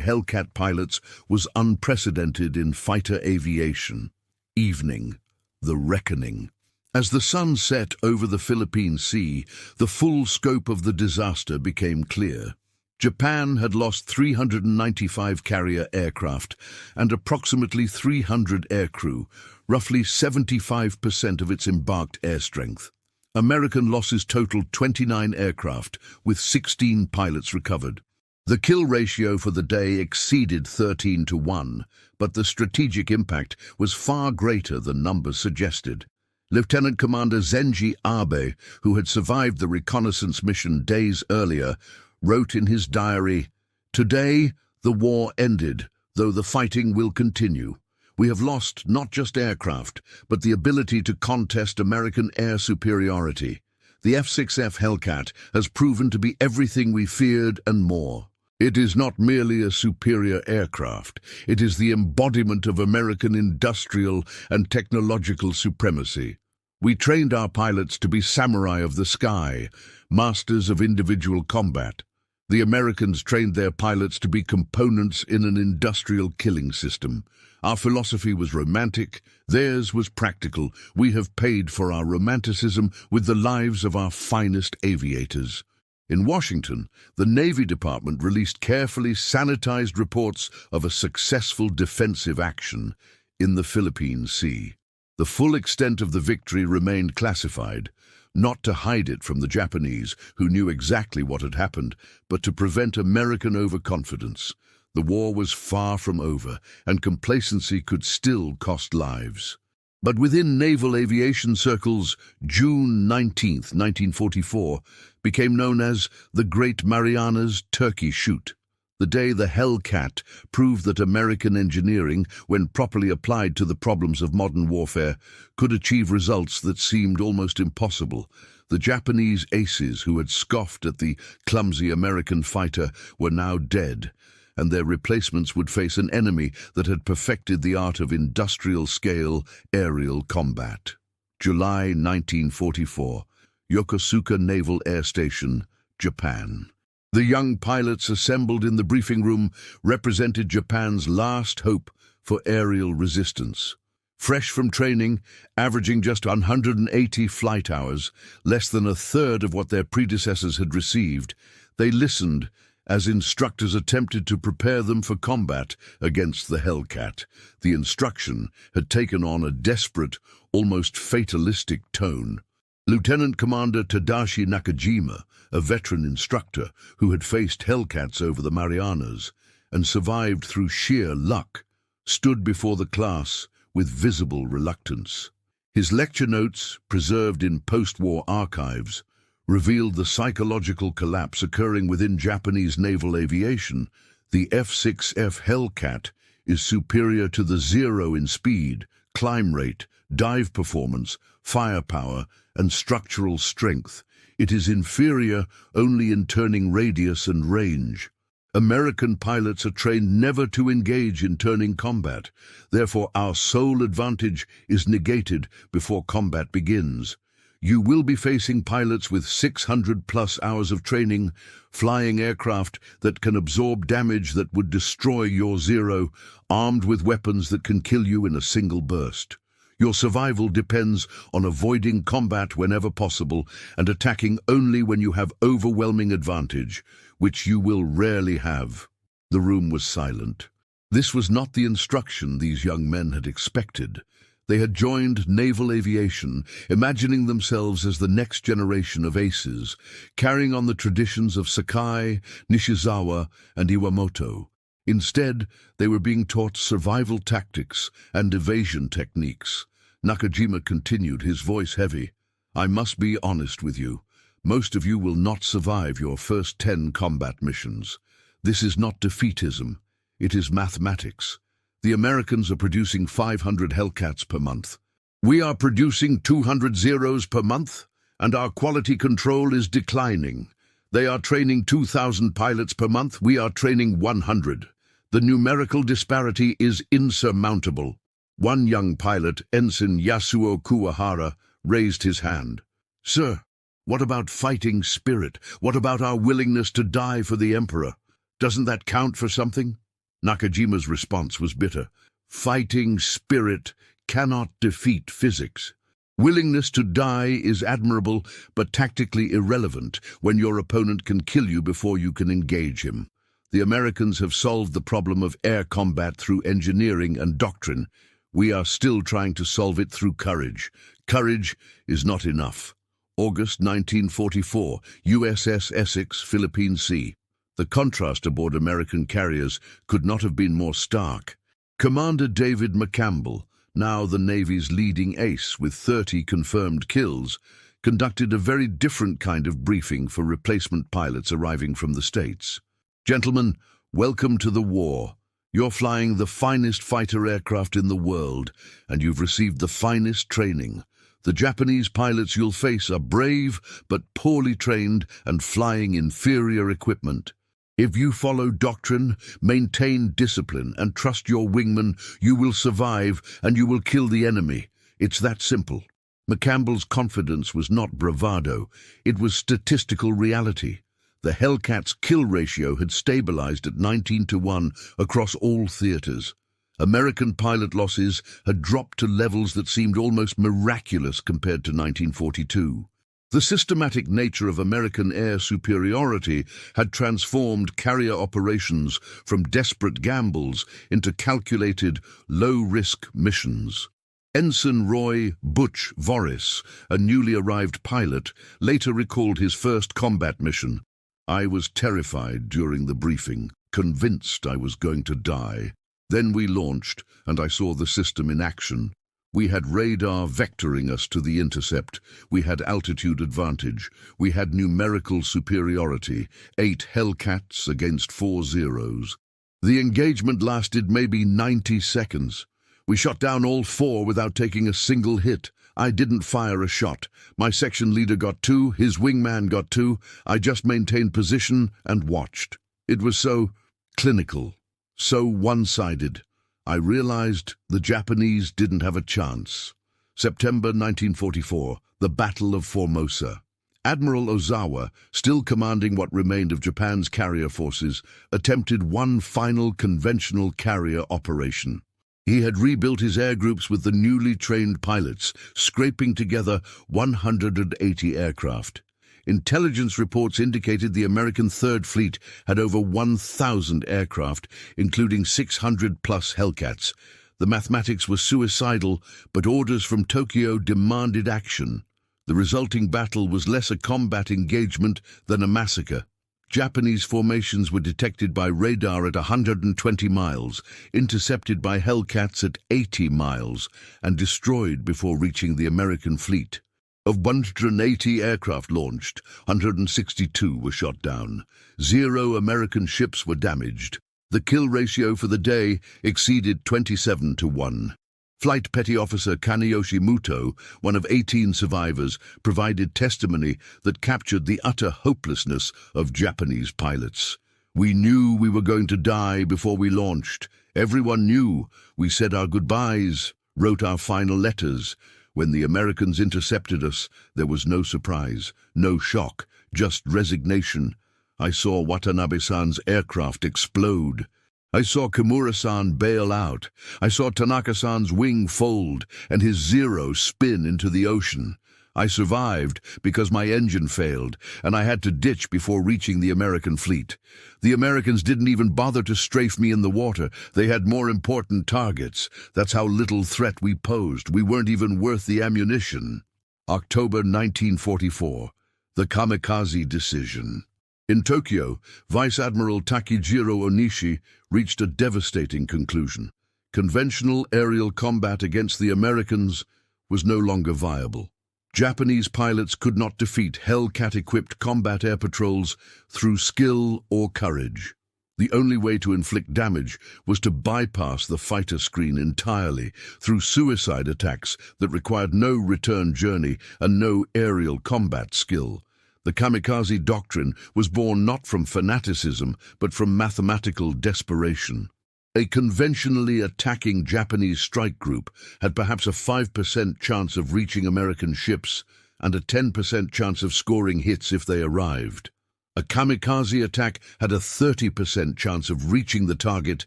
Hellcat pilots was unprecedented in fighter aviation. Evening. The reckoning. As the sun set over the Philippine Sea, the full scope of the disaster became clear. Japan had lost 395 carrier aircraft and approximately 300 aircrew, roughly 75% of its embarked air strength. American losses totaled 29 aircraft, with 16 pilots recovered. The kill ratio for the day exceeded 13-1, but the strategic impact was far greater than numbers suggested. Lieutenant Commander Zenji Abe, who had survived the reconnaissance mission days earlier, wrote in his diary, "Today, the war ended, though the fighting will continue. We have lost not just aircraft, but the ability to contest American air superiority. The F6F Hellcat has proven to be everything we feared and more. It is not merely a superior aircraft. It is the embodiment of American industrial and technological supremacy. We trained our pilots to be samurai of the sky, masters of individual combat. The Americans trained their pilots to be components in an industrial killing system. Our philosophy was romantic, theirs was practical. We have paid for our romanticism with the lives of our finest aviators." In Washington, the Navy Department released carefully sanitized reports of a successful defensive action in the Philippine Sea. The full extent of the victory remained classified, not to hide it from the Japanese, who knew exactly what had happened, but to prevent American overconfidence. The war was far from over, and complacency could still cost lives. But within naval aviation circles, June 19, 1944, became known as the Great Marianas Turkey Shoot, the day the Hellcat proved that American engineering, when properly applied to the problems of modern warfare, could achieve results that seemed almost impossible. The Japanese aces who had scoffed at the clumsy American fighter were now dead, and their replacements would face an enemy that had perfected the art of industrial-scale aerial combat. July 1944, Yokosuka Naval Air Station, Japan. The young pilots assembled in the briefing room represented Japan's last hope for aerial resistance. Fresh from training, averaging just 180 flight hours, less than a third of what their predecessors had received, they listened as instructors attempted to prepare them for combat against the Hellcat. The instruction had taken on a desperate, almost fatalistic tone. Lieutenant Commander Tadashi Nakajima, a veteran instructor who had faced Hellcats over the Marianas and survived through sheer luck, stood before the class with visible reluctance. His lecture notes, preserved in post-war archives, revealed the psychological collapse occurring within Japanese naval aviation. The F6F Hellcat is superior to the Zero in speed, climb rate, dive performance, firepower, and structural strength. It is inferior only in turning radius and range. American pilots are trained never to engage in turning combat. Therefore, our sole advantage is negated before combat begins. You will be facing pilots with 600+ hours of training, flying aircraft that can absorb damage that would destroy your Zero, armed with weapons that can kill you in a single burst. Your survival depends on avoiding combat whenever possible and attacking only when you have overwhelming advantage. which you will rarely have." The room was silent. This was not the instruction these young men had expected. They had joined naval aviation, imagining themselves as the next generation of aces, carrying on the traditions of Sakai, Nishizawa, and Iwamoto. Instead, they were being taught survival tactics and evasion techniques. Nakajima continued, his voice heavy. "I must be honest with you. Most of you will not survive your first 10 combat missions. This is not defeatism. It is mathematics. The Americans are producing 500 Hellcats per month. We are producing 200 Zeros per month, and our quality control is declining. They are training 2,000 pilots per month. We are training 100. The numerical disparity is insurmountable." One young pilot, Ensign Yasuo Kuwahara, raised his hand. "Sir, what about fighting spirit? What about our willingness to die for the Emperor? Doesn't that count for something?" Nakajima's response was bitter. "Fighting spirit cannot defeat physics. Willingness to die is admirable, but tactically irrelevant when your opponent can kill you before you can engage him. The Americans have solved the problem of air combat through engineering and doctrine. We are still trying to solve it through courage. Courage is not enough." August 1944, USS Essex, Philippine Sea. The contrast aboard American carriers could not have been more stark. Commander David McCampbell, now the Navy's leading ace with 30 confirmed kills, conducted a very different kind of briefing for replacement pilots arriving from the States. "Gentlemen, welcome to the war. You're flying the finest fighter aircraft in the world, and you've received the finest training. The Japanese pilots you'll face are brave but poorly trained and flying inferior equipment. If you follow doctrine, maintain discipline, and trust your wingman, you will survive and you will kill the enemy. It's that simple." McCampbell's confidence was not bravado, it was statistical reality. The Hellcat's kill ratio had stabilized at 19-1 across all theaters. American pilot losses had dropped to levels that seemed almost miraculous compared to 1942. The systematic nature of American air superiority had transformed carrier operations from desperate gambles into calculated, low-risk missions. Ensign Roy "Butch" Voris, a newly arrived pilot, later recalled his first combat mission. "I was terrified during the briefing, convinced I was going to die. Then we launched, and I saw the system in action. We had radar vectoring us to the intercept. We had altitude advantage. We had numerical superiority, 8 Hellcats against 4 Zeros. The engagement lasted maybe 90 seconds. We shot down all 4 without taking a single hit. I didn't fire a shot. My section leader got 2, his wingman got 2. I just maintained position and watched. It was so clinical, so one-sided. I realized the Japanese didn't have a chance." September 1944, the Battle of Formosa. Admiral Ozawa, still commanding what remained of Japan's carrier forces, attempted one final conventional carrier operation. He had rebuilt his air groups with the newly trained pilots, scraping together 180 aircraft. Intelligence reports indicated the American Third Fleet had over 1,000 aircraft, including 600-plus Hellcats. The mathematics were suicidal, but orders from Tokyo demanded action. The resulting battle was less a combat engagement than a massacre. Japanese formations were detected by radar at 120 miles, intercepted by Hellcats at 80 miles, and destroyed before reaching the American fleet. Of 180 aircraft launched, 162 were shot down. 0 American ships were damaged. The kill ratio for the day exceeded 27-1. Flight Petty Officer Kaneyoshi Muto, one of 18 survivors, provided testimony that captured the utter hopelessness of Japanese pilots. "We knew we were going to die before we launched. Everyone knew. We said our goodbyes, wrote our final letters. When the Americans intercepted us, there was no surprise, no shock, just resignation. I saw Watanabe-san's aircraft explode. I saw Kimura-san bail out. I saw Tanaka-san's wing fold and his Zero spin into the ocean. I survived because my engine failed, and I had to ditch before reaching the American fleet. The Americans didn't even bother to strafe me in the water. They had more important targets. That's how little threat we posed. We weren't even worth the ammunition. October 1944. The kamikaze decision. In Tokyo, Vice Admiral Takejiro Onishi reached a devastating conclusion. Conventional aerial combat against the Americans was no longer viable. Japanese pilots could not defeat Hellcat-equipped combat air patrols through skill or courage. The only way to inflict damage was to bypass the fighter screen entirely through suicide attacks that required no return journey and no aerial combat skill. The kamikaze doctrine was born not from fanaticism, but from mathematical desperation. A conventionally attacking Japanese strike group had perhaps a 5% chance of reaching American ships and a 10% chance of scoring hits if they arrived. A kamikaze attack had a 30% chance of reaching the target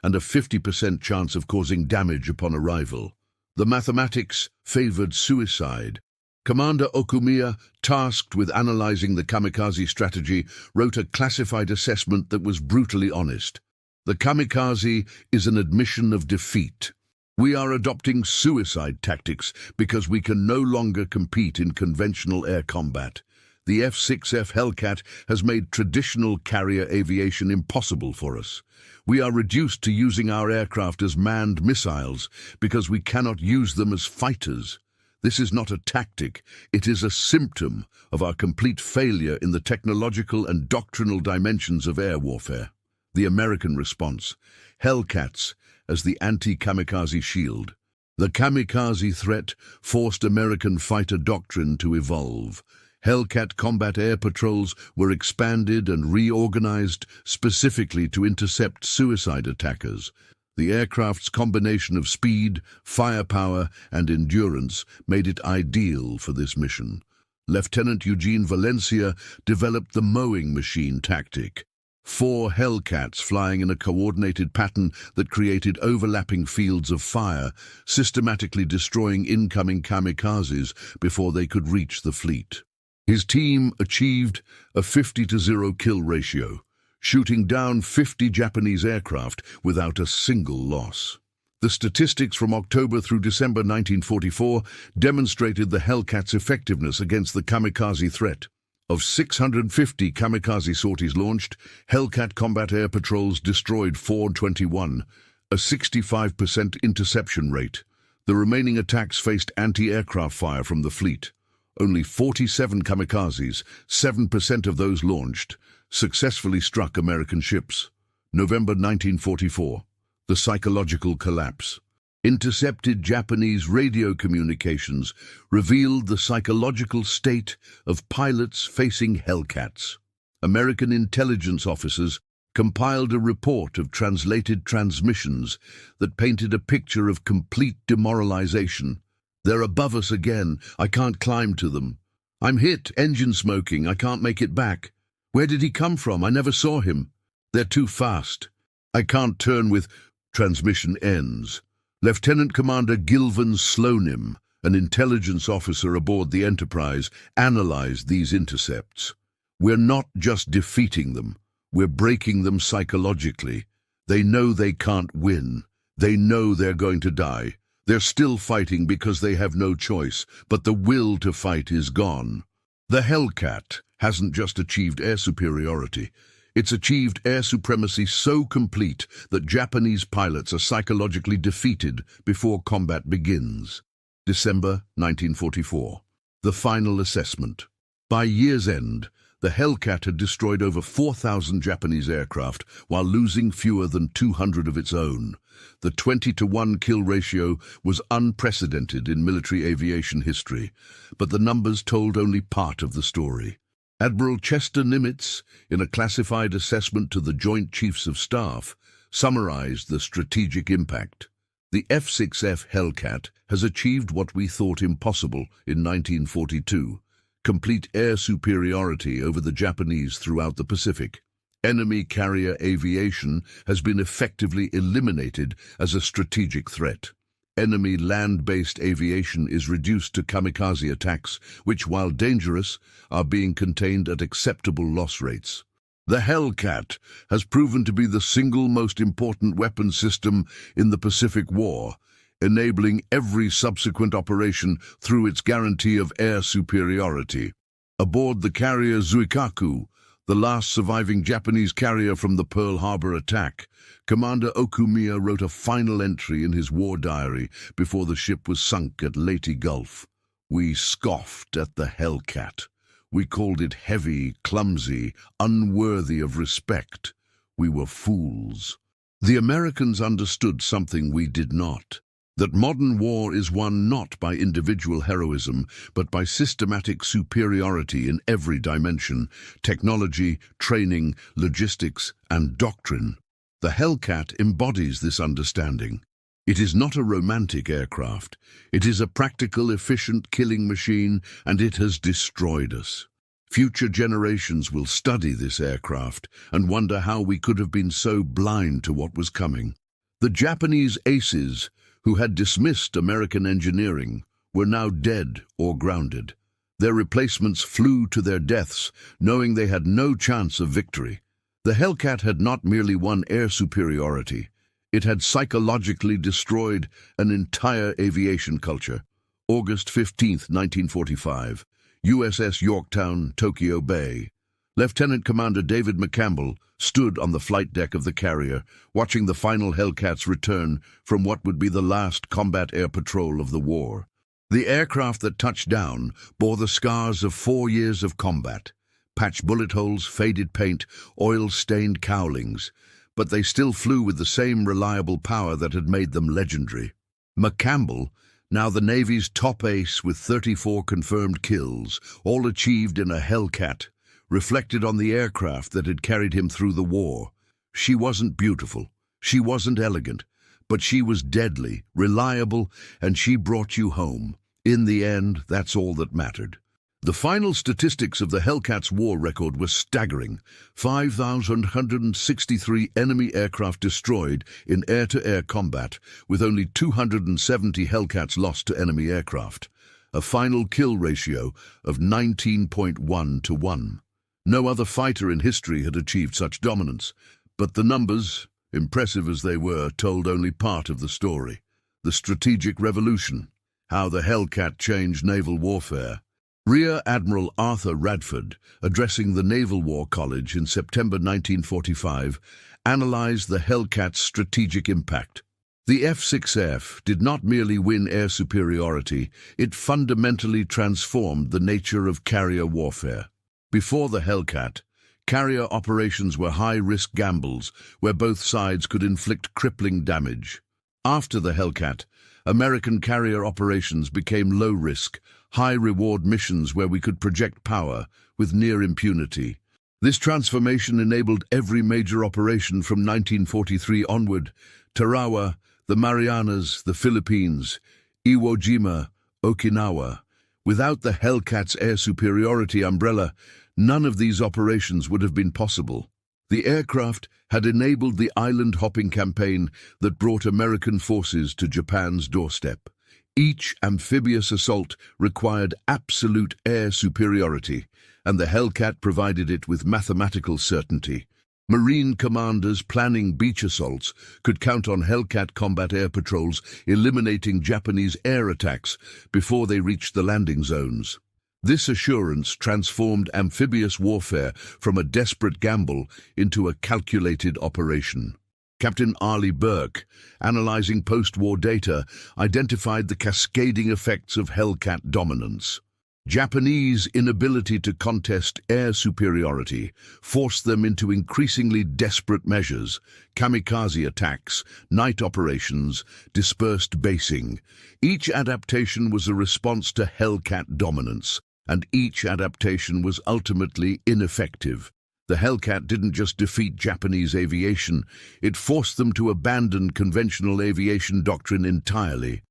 and a 50% chance of causing damage upon arrival. The mathematics favored suicide. Commander Okumiya, tasked with analyzing the kamikaze strategy, wrote a classified assessment that was brutally honest. The kamikaze is an admission of defeat. We are adopting suicide tactics because we can no longer compete in conventional air combat. The F6F Hellcat has made traditional carrier aviation impossible for us. We are reduced to using our aircraft as manned missiles because we cannot use them as fighters. This is not a tactic, it is a symptom of our complete failure in the technological and doctrinal dimensions of air warfare. The American response: Hellcats as the anti-kamikaze shield. The kamikaze threat forced American fighter doctrine to evolve. Hellcat combat air patrols were expanded and reorganized specifically to intercept suicide attackers. The aircraft's combination of speed, firepower, and endurance made it ideal for this mission. Lieutenant Eugene Valencia developed the mowing machine tactic. 4 Hellcats flying in a coordinated pattern that created overlapping fields of fire, systematically destroying incoming kamikazes before they could reach the fleet. His team achieved a 50-0 kill ratio, shooting down 50 Japanese aircraft without a single loss. The statistics from October through December 1944 demonstrated the Hellcat's effectiveness against the kamikaze threat. Of 650 kamikaze sorties launched, Hellcat combat air patrols destroyed 421, a 65% interception rate. The remaining attacks faced anti-aircraft fire from the fleet. Only 47 kamikazes, 7% of those launched, successfully struck American ships. November 1944. The psychological collapse. Intercepted Japanese radio communications revealed the psychological state of pilots facing Hellcats. American intelligence officers compiled a report of translated transmissions that painted a picture of complete demoralization. They're above us again. I can't climb to them. I'm hit, engine smoking. I can't make it back. Where did he come from? I never saw him. They're too fast. I can't turn with... Transmission ends. Lieutenant Commander Gilvan Slonim, an intelligence officer aboard the Enterprise, analyzed these intercepts. We're not just defeating them. We're breaking them psychologically. They know they can't win. They know they're going to die. They're still fighting because they have no choice, but the will to fight is gone. The Hellcat hasn't just achieved air superiority. It's achieved air supremacy so complete that Japanese pilots are psychologically defeated before combat begins. December 1944. The final assessment. By year's end, the Hellcat had destroyed over 4,000 Japanese aircraft while losing fewer than 200 of its own. The 20-to-1 kill ratio was unprecedented in military aviation history, but the numbers told only part of the story. Admiral Chester Nimitz, in a classified assessment to the Joint Chiefs of Staff, summarized the strategic impact. The F6F Hellcat has achieved what we thought impossible in 1942, complete air superiority over the Japanese throughout the Pacific. Enemy carrier aviation has been effectively eliminated as a strategic threat. Enemy land-based aviation is reduced to kamikaze attacks, which, while dangerous, are being contained at acceptable loss rates. The Hellcat has proven to be the single most important weapon system in the Pacific War, enabling every subsequent operation through its guarantee of air superiority. Aboard the carrier Zuikaku, the last surviving Japanese carrier from the Pearl Harbor attack, Commander Okumiya wrote a final entry in his war diary before the ship was sunk at Leyte Gulf. "We scoffed at the Hellcat. We called it heavy, clumsy, unworthy of respect. We were fools." The Americans understood something we did not: that modern war is won not by individual heroism, but by systematic superiority in every dimension: technology, training, logistics, and doctrine. The Hellcat embodies this understanding. It is not a romantic aircraft. It is a practical, efficient killing machine, and it has destroyed us. Future generations will study this aircraft and wonder how we could have been so blind to what was coming. The Japanese aces, who had dismissed American engineering, were now dead or grounded. Their replacements flew to their deaths, knowing they had no chance of victory. The Hellcat had not merely won air superiority, it had psychologically destroyed an entire aviation culture. August 15, 1945, USS Yorktown, Tokyo Bay. Lieutenant Commander David McCampbell stood on the flight deck of the carrier, watching the final Hellcat's return from what would be the last combat air patrol of the war. The aircraft that touched down bore the scars of 4 years of combat: patched bullet holes, faded paint, oil-stained cowlings, but they still flew with the same reliable power that had made them legendary. McCampbell, now the Navy's top ace with 34 confirmed kills, all achieved in a Hellcat, reflected on the aircraft that had carried him through the war. She wasn't beautiful, she wasn't elegant, but she was deadly, reliable, and she brought you home. In the end, that's all that mattered. The final statistics of the Hellcat's war record were staggering: 5,163 enemy aircraft destroyed in air-to-air combat, with only 270 Hellcats lost to enemy aircraft. A final kill ratio of 19.1 to 1. No other fighter in history had achieved such dominance, but the numbers, impressive as they were, told only part of the story. The strategic revolution, how the Hellcat changed naval warfare. Rear Admiral Arthur Radford, addressing the Naval War College in September 1945, analyzed the Hellcat's strategic impact. The F6F did not merely win air superiority, it fundamentally transformed the nature of carrier warfare. Before the Hellcat, carrier operations were high-risk gambles where both sides could inflict crippling damage. After the Hellcat, American carrier operations became low-risk, high-reward missions where we could project power with near impunity. This transformation enabled every major operation from 1943 onward: Tarawa, the Marianas, the Philippines, Iwo Jima, Okinawa. Without the Hellcat's air superiority umbrella, none of these operations would have been possible. The aircraft had enabled the island-hopping campaign that brought American forces to Japan's doorstep. Each amphibious assault required absolute air superiority, and the Hellcat provided it with mathematical certainty. Marine commanders planning beach assaults could count on Hellcat combat air patrols eliminating Japanese air attacks before they reached the landing zones. This assurance transformed amphibious warfare from a desperate gamble into a calculated operation. Captain Arleigh Burke, analyzing post-war data, identified the cascading effects of Hellcat dominance. Japanese inability to contest air superiority forced them into increasingly desperate measures: kamikaze attacks, night operations, dispersed basing. Each adaptation was a response to Hellcat dominance, and each adaptation was ultimately ineffective. The Hellcat didn't just defeat Japanese aviation, it forced them to abandon conventional aviation doctrine entirely.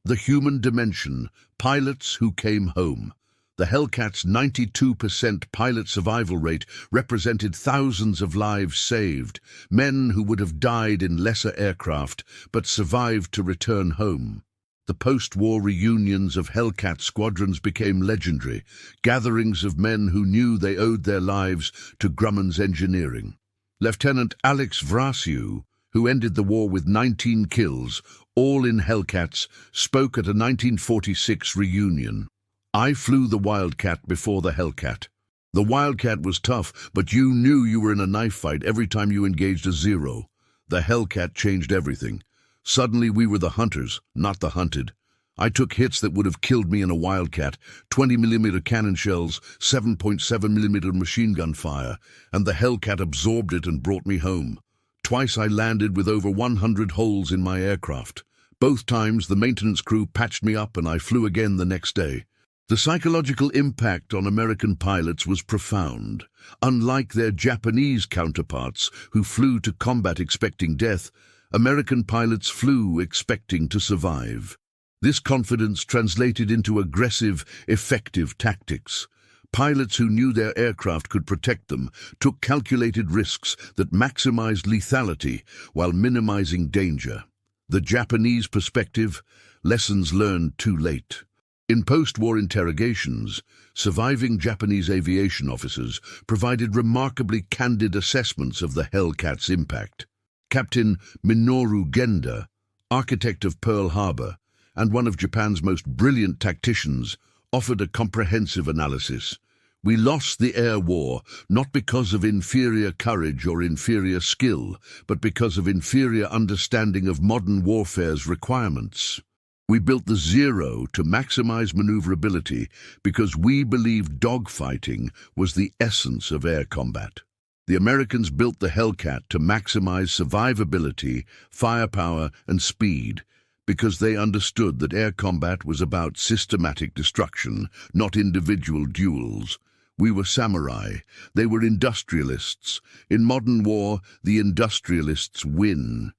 The human dimension, pilots who came home. The Hellcat's 92% pilot survival rate represented thousands of lives saved, men who would have died in lesser aircraft but survived to return home. The post-war reunions of Hellcat squadrons became legendary, gatherings of men who knew they owed their lives to Grumman's engineering. Lieutenant Alex Vrasiu, who ended the war with 19 kills, all in Hellcats, spoke at a 1946 reunion. "I flew the Wildcat before the Hellcat. The Wildcat was tough, but you knew you were in a knife fight every time you engaged a Zero. The Hellcat changed everything. Suddenly we were the hunters, not the hunted. I took hits that would have killed me in a Wildcat, 20mm cannon shells, 7.7mm machine gun fire, and the Hellcat absorbed it and brought me home. Twice I landed with over 100 holes in my aircraft. Both times the maintenance crew patched me up and I flew again the next day." The psychological impact on American pilots was profound. Unlike their Japanese counterparts, who flew to combat expecting death, American pilots flew expecting to survive. This confidence translated into aggressive, effective tactics. Pilots who knew their aircraft could protect them took calculated risks that maximized lethality while minimizing danger. The Japanese perspective: lessons learned too late. In post-war interrogations, surviving Japanese aviation officers provided remarkably candid assessments of the Hellcat's impact. Captain Minoru Genda, architect of Pearl Harbor and one of Japan's most brilliant tacticians, offered a comprehensive analysis. "We lost the air war not because of inferior courage or inferior skill, but because of inferior understanding of modern warfare's requirements. We built the Zero to maximize maneuverability because we believed dogfighting was the essence of air combat. The Americans built the Hellcat to maximize survivability, firepower, and speed because they understood that air combat was about systematic destruction, not individual duels. We were samurai. They were industrialists. In modern war, the industrialists win."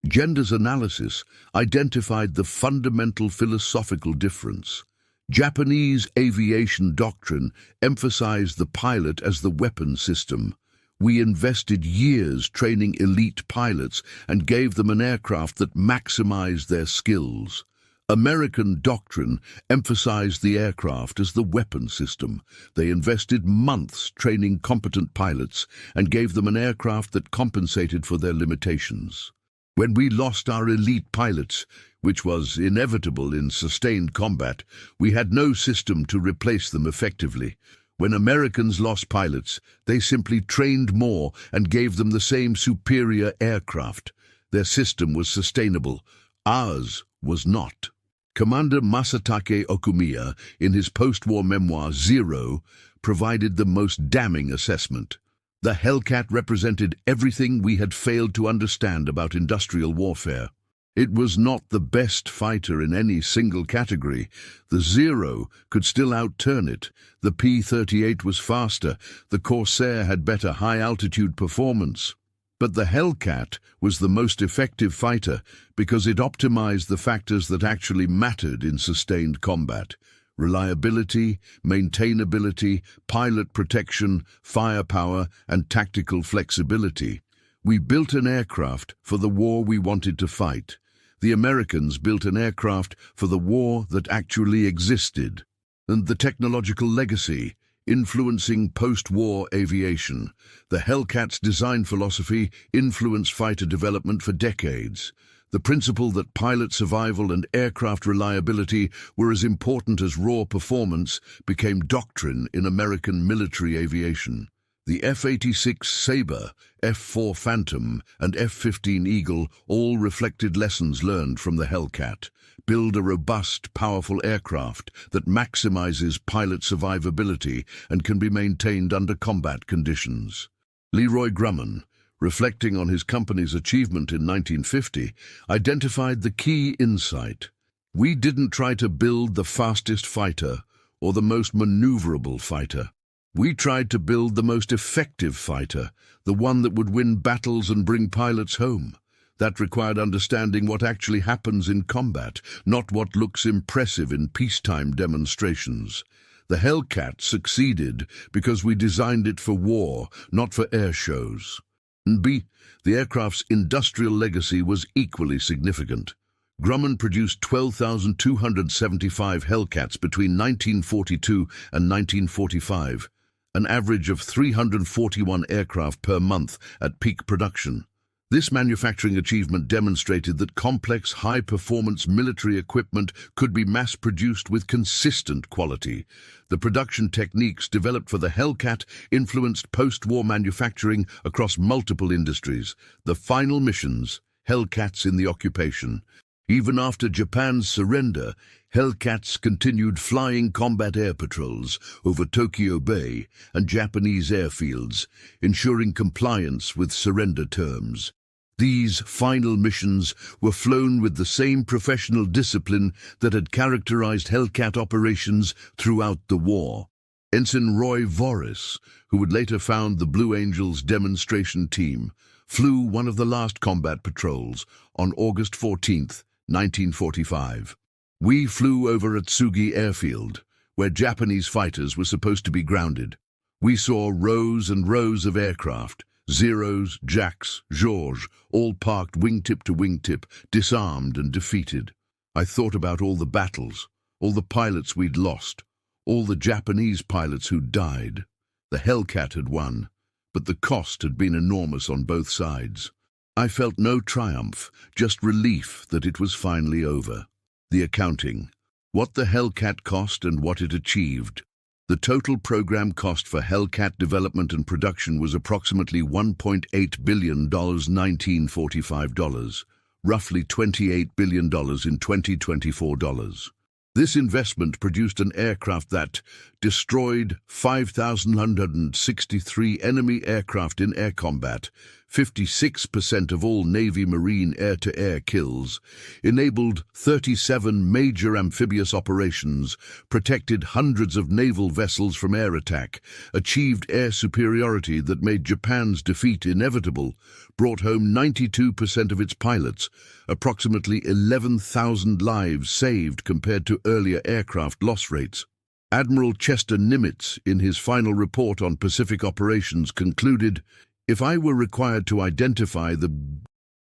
Genda's analysis identified the fundamental philosophical difference. Japanese aviation doctrine emphasized the pilot as the weapon system. We invested years training elite pilots and gave them an aircraft that maximized their skills. American doctrine emphasized the aircraft as the weapon system. They invested months training competent pilots and gave them an aircraft that compensated for their limitations. When we lost our elite pilots, which was inevitable in sustained combat, we had no system to replace them effectively. When Americans lost pilots, they simply trained more and gave them the same superior aircraft. Their system was sustainable. Ours was not. Commander Masatake Okumiya, in his post-war memoir Zero, provided the most damning assessment. The Hellcat represented everything we had failed to understand about industrial warfare. It was not the best fighter in any single category. The Zero could still outturn it. The P-38 was faster. The Corsair had better high-altitude performance. But the Hellcat was the most effective fighter because it optimized the factors that actually mattered in sustained combat: reliability, maintainability, pilot protection, firepower, and tactical flexibility. We built an aircraft for the war we wanted to fight. The Americans built an aircraft for the war that actually existed. And the technological legacy, influencing post-war aviation. The Hellcat's design philosophy influenced fighter development for decades. The principle that pilot survival and aircraft reliability were as important as raw performance became doctrine in American military aviation. The F-86 Sabre, F-4 Phantom, and F-15 Eagle all reflected lessons learned from the Hellcat. Build a robust, powerful aircraft that maximizes pilot survivability and can be maintained under combat conditions. Leroy Grumman, reflecting on his company's achievement in 1950, identified the key insight. We didn't try to build the fastest fighter or the most maneuverable fighter. We tried to build the most effective fighter, the one that would win battles and bring pilots home. That required understanding what actually happens in combat, not what looks impressive in peacetime demonstrations. The Hellcat succeeded because we designed it for war, not for air shows. And B, the aircraft's industrial legacy was equally significant. Grumman produced 12,275 Hellcats between 1942 and 1945, an average of 341 aircraft per month at peak production. This manufacturing achievement demonstrated that complex, high-performance military equipment could be mass-produced with consistent quality. The production techniques developed for the Hellcat influenced post-war manufacturing across multiple industries. The final missions, Hellcats in the occupation. Even after Japan's surrender, Hellcats continued flying combat air patrols over Tokyo Bay and Japanese airfields, ensuring compliance with surrender terms. These final missions were flown with the same professional discipline that had characterized Hellcat operations throughout the war. Ensign Roy Voris, who would later found the Blue Angels demonstration team, flew one of the last combat patrols on August 14, 1945. We flew over Atsugi Airfield, where Japanese fighters were supposed to be grounded. We saw rows and rows of aircraft, Zeros, Jacks, Georges, all parked wingtip to wingtip, disarmed and defeated. I thought about all the battles, all the pilots we'd lost, all the Japanese pilots who'd died. The Hellcat had won, but the cost had been enormous on both sides. I felt no triumph, just relief that it was finally over. The accounting. What the Hellcat cost and what it achieved. The total program cost for Hellcat development and production was approximately $1.8 billion 1945 dollars, roughly $28 billion in 2024 dollars. This investment produced an aircraft that destroyed 5,163 enemy aircraft in air combat, 56% of all Navy Marine air-to-air kills, enabled 37 major amphibious operations, protected hundreds of naval vessels from air attack, achieved air superiority that made Japan's defeat inevitable, brought home 92% of its pilots, approximately 11,000 lives saved compared to earlier aircraft loss rates. Admiral Chester Nimitz, in his final report on Pacific operations, concluded, "If I were required to identify the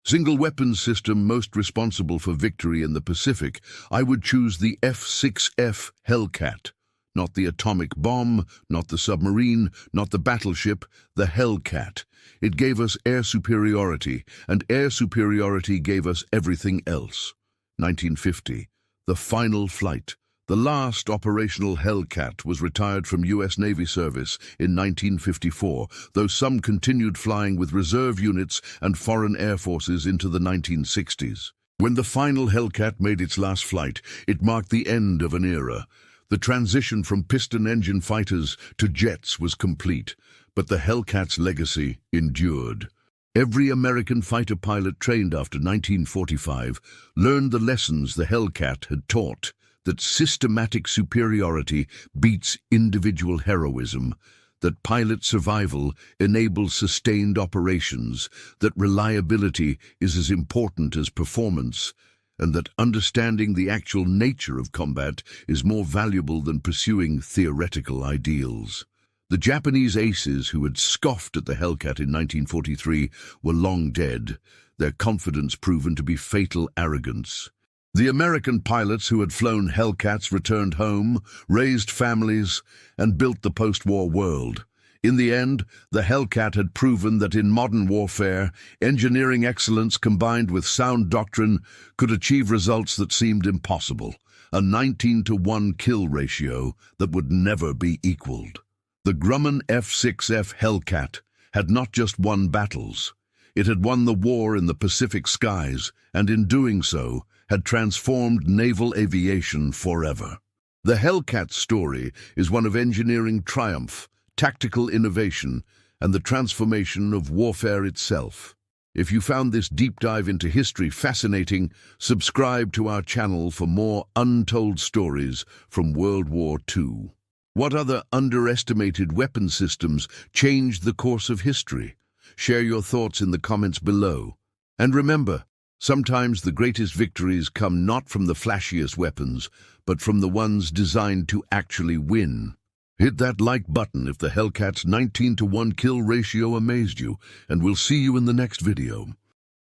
single weapons system most responsible for victory in the Pacific, I would choose the F6F Hellcat. Not the atomic bomb, not the submarine, not the battleship, the Hellcat. It gave us air superiority, and air superiority gave us everything else." 1950. The final flight. The last operational Hellcat was retired from U.S. Navy service in 1954, though some continued flying with reserve units and foreign air forces into the 1960s. When the final Hellcat made its last flight, it marked the end of an era. The transition from piston-engine fighters to jets was complete, but the Hellcat's legacy endured. Every American fighter pilot trained after 1945 learned the lessons the Hellcat had taught, that systematic superiority beats individual heroism, that pilot survival enables sustained operations, that reliability is as important as performance, and that understanding the actual nature of combat is more valuable than pursuing theoretical ideals. The Japanese aces who had scoffed at the Hellcat in 1943 were long dead, their confidence proven to be fatal arrogance. The American pilots who had flown Hellcats returned home, raised families, and built the post-war world. In the end, the Hellcat had proven that in modern warfare, engineering excellence combined with sound doctrine could achieve results that seemed impossible, a 19-to-1 kill ratio that would never be equaled. The Grumman F6F Hellcat had not just won battles. It had won the war in the Pacific skies, and in doing so, had transformed naval aviation forever. The Hellcat story is one of engineering triumph, tactical innovation, and the transformation of warfare itself. If you found this deep dive into history fascinating, subscribe to our channel for more untold stories from World War II. What other underestimated weapon systems changed the course of history? Share your thoughts in the comments below. And remember, sometimes the greatest victories come not from the flashiest weapons, but from the ones designed to actually win. Hit that like button if the Hellcat's 19-to-1 kill ratio amazed you, and we'll see you in the next video.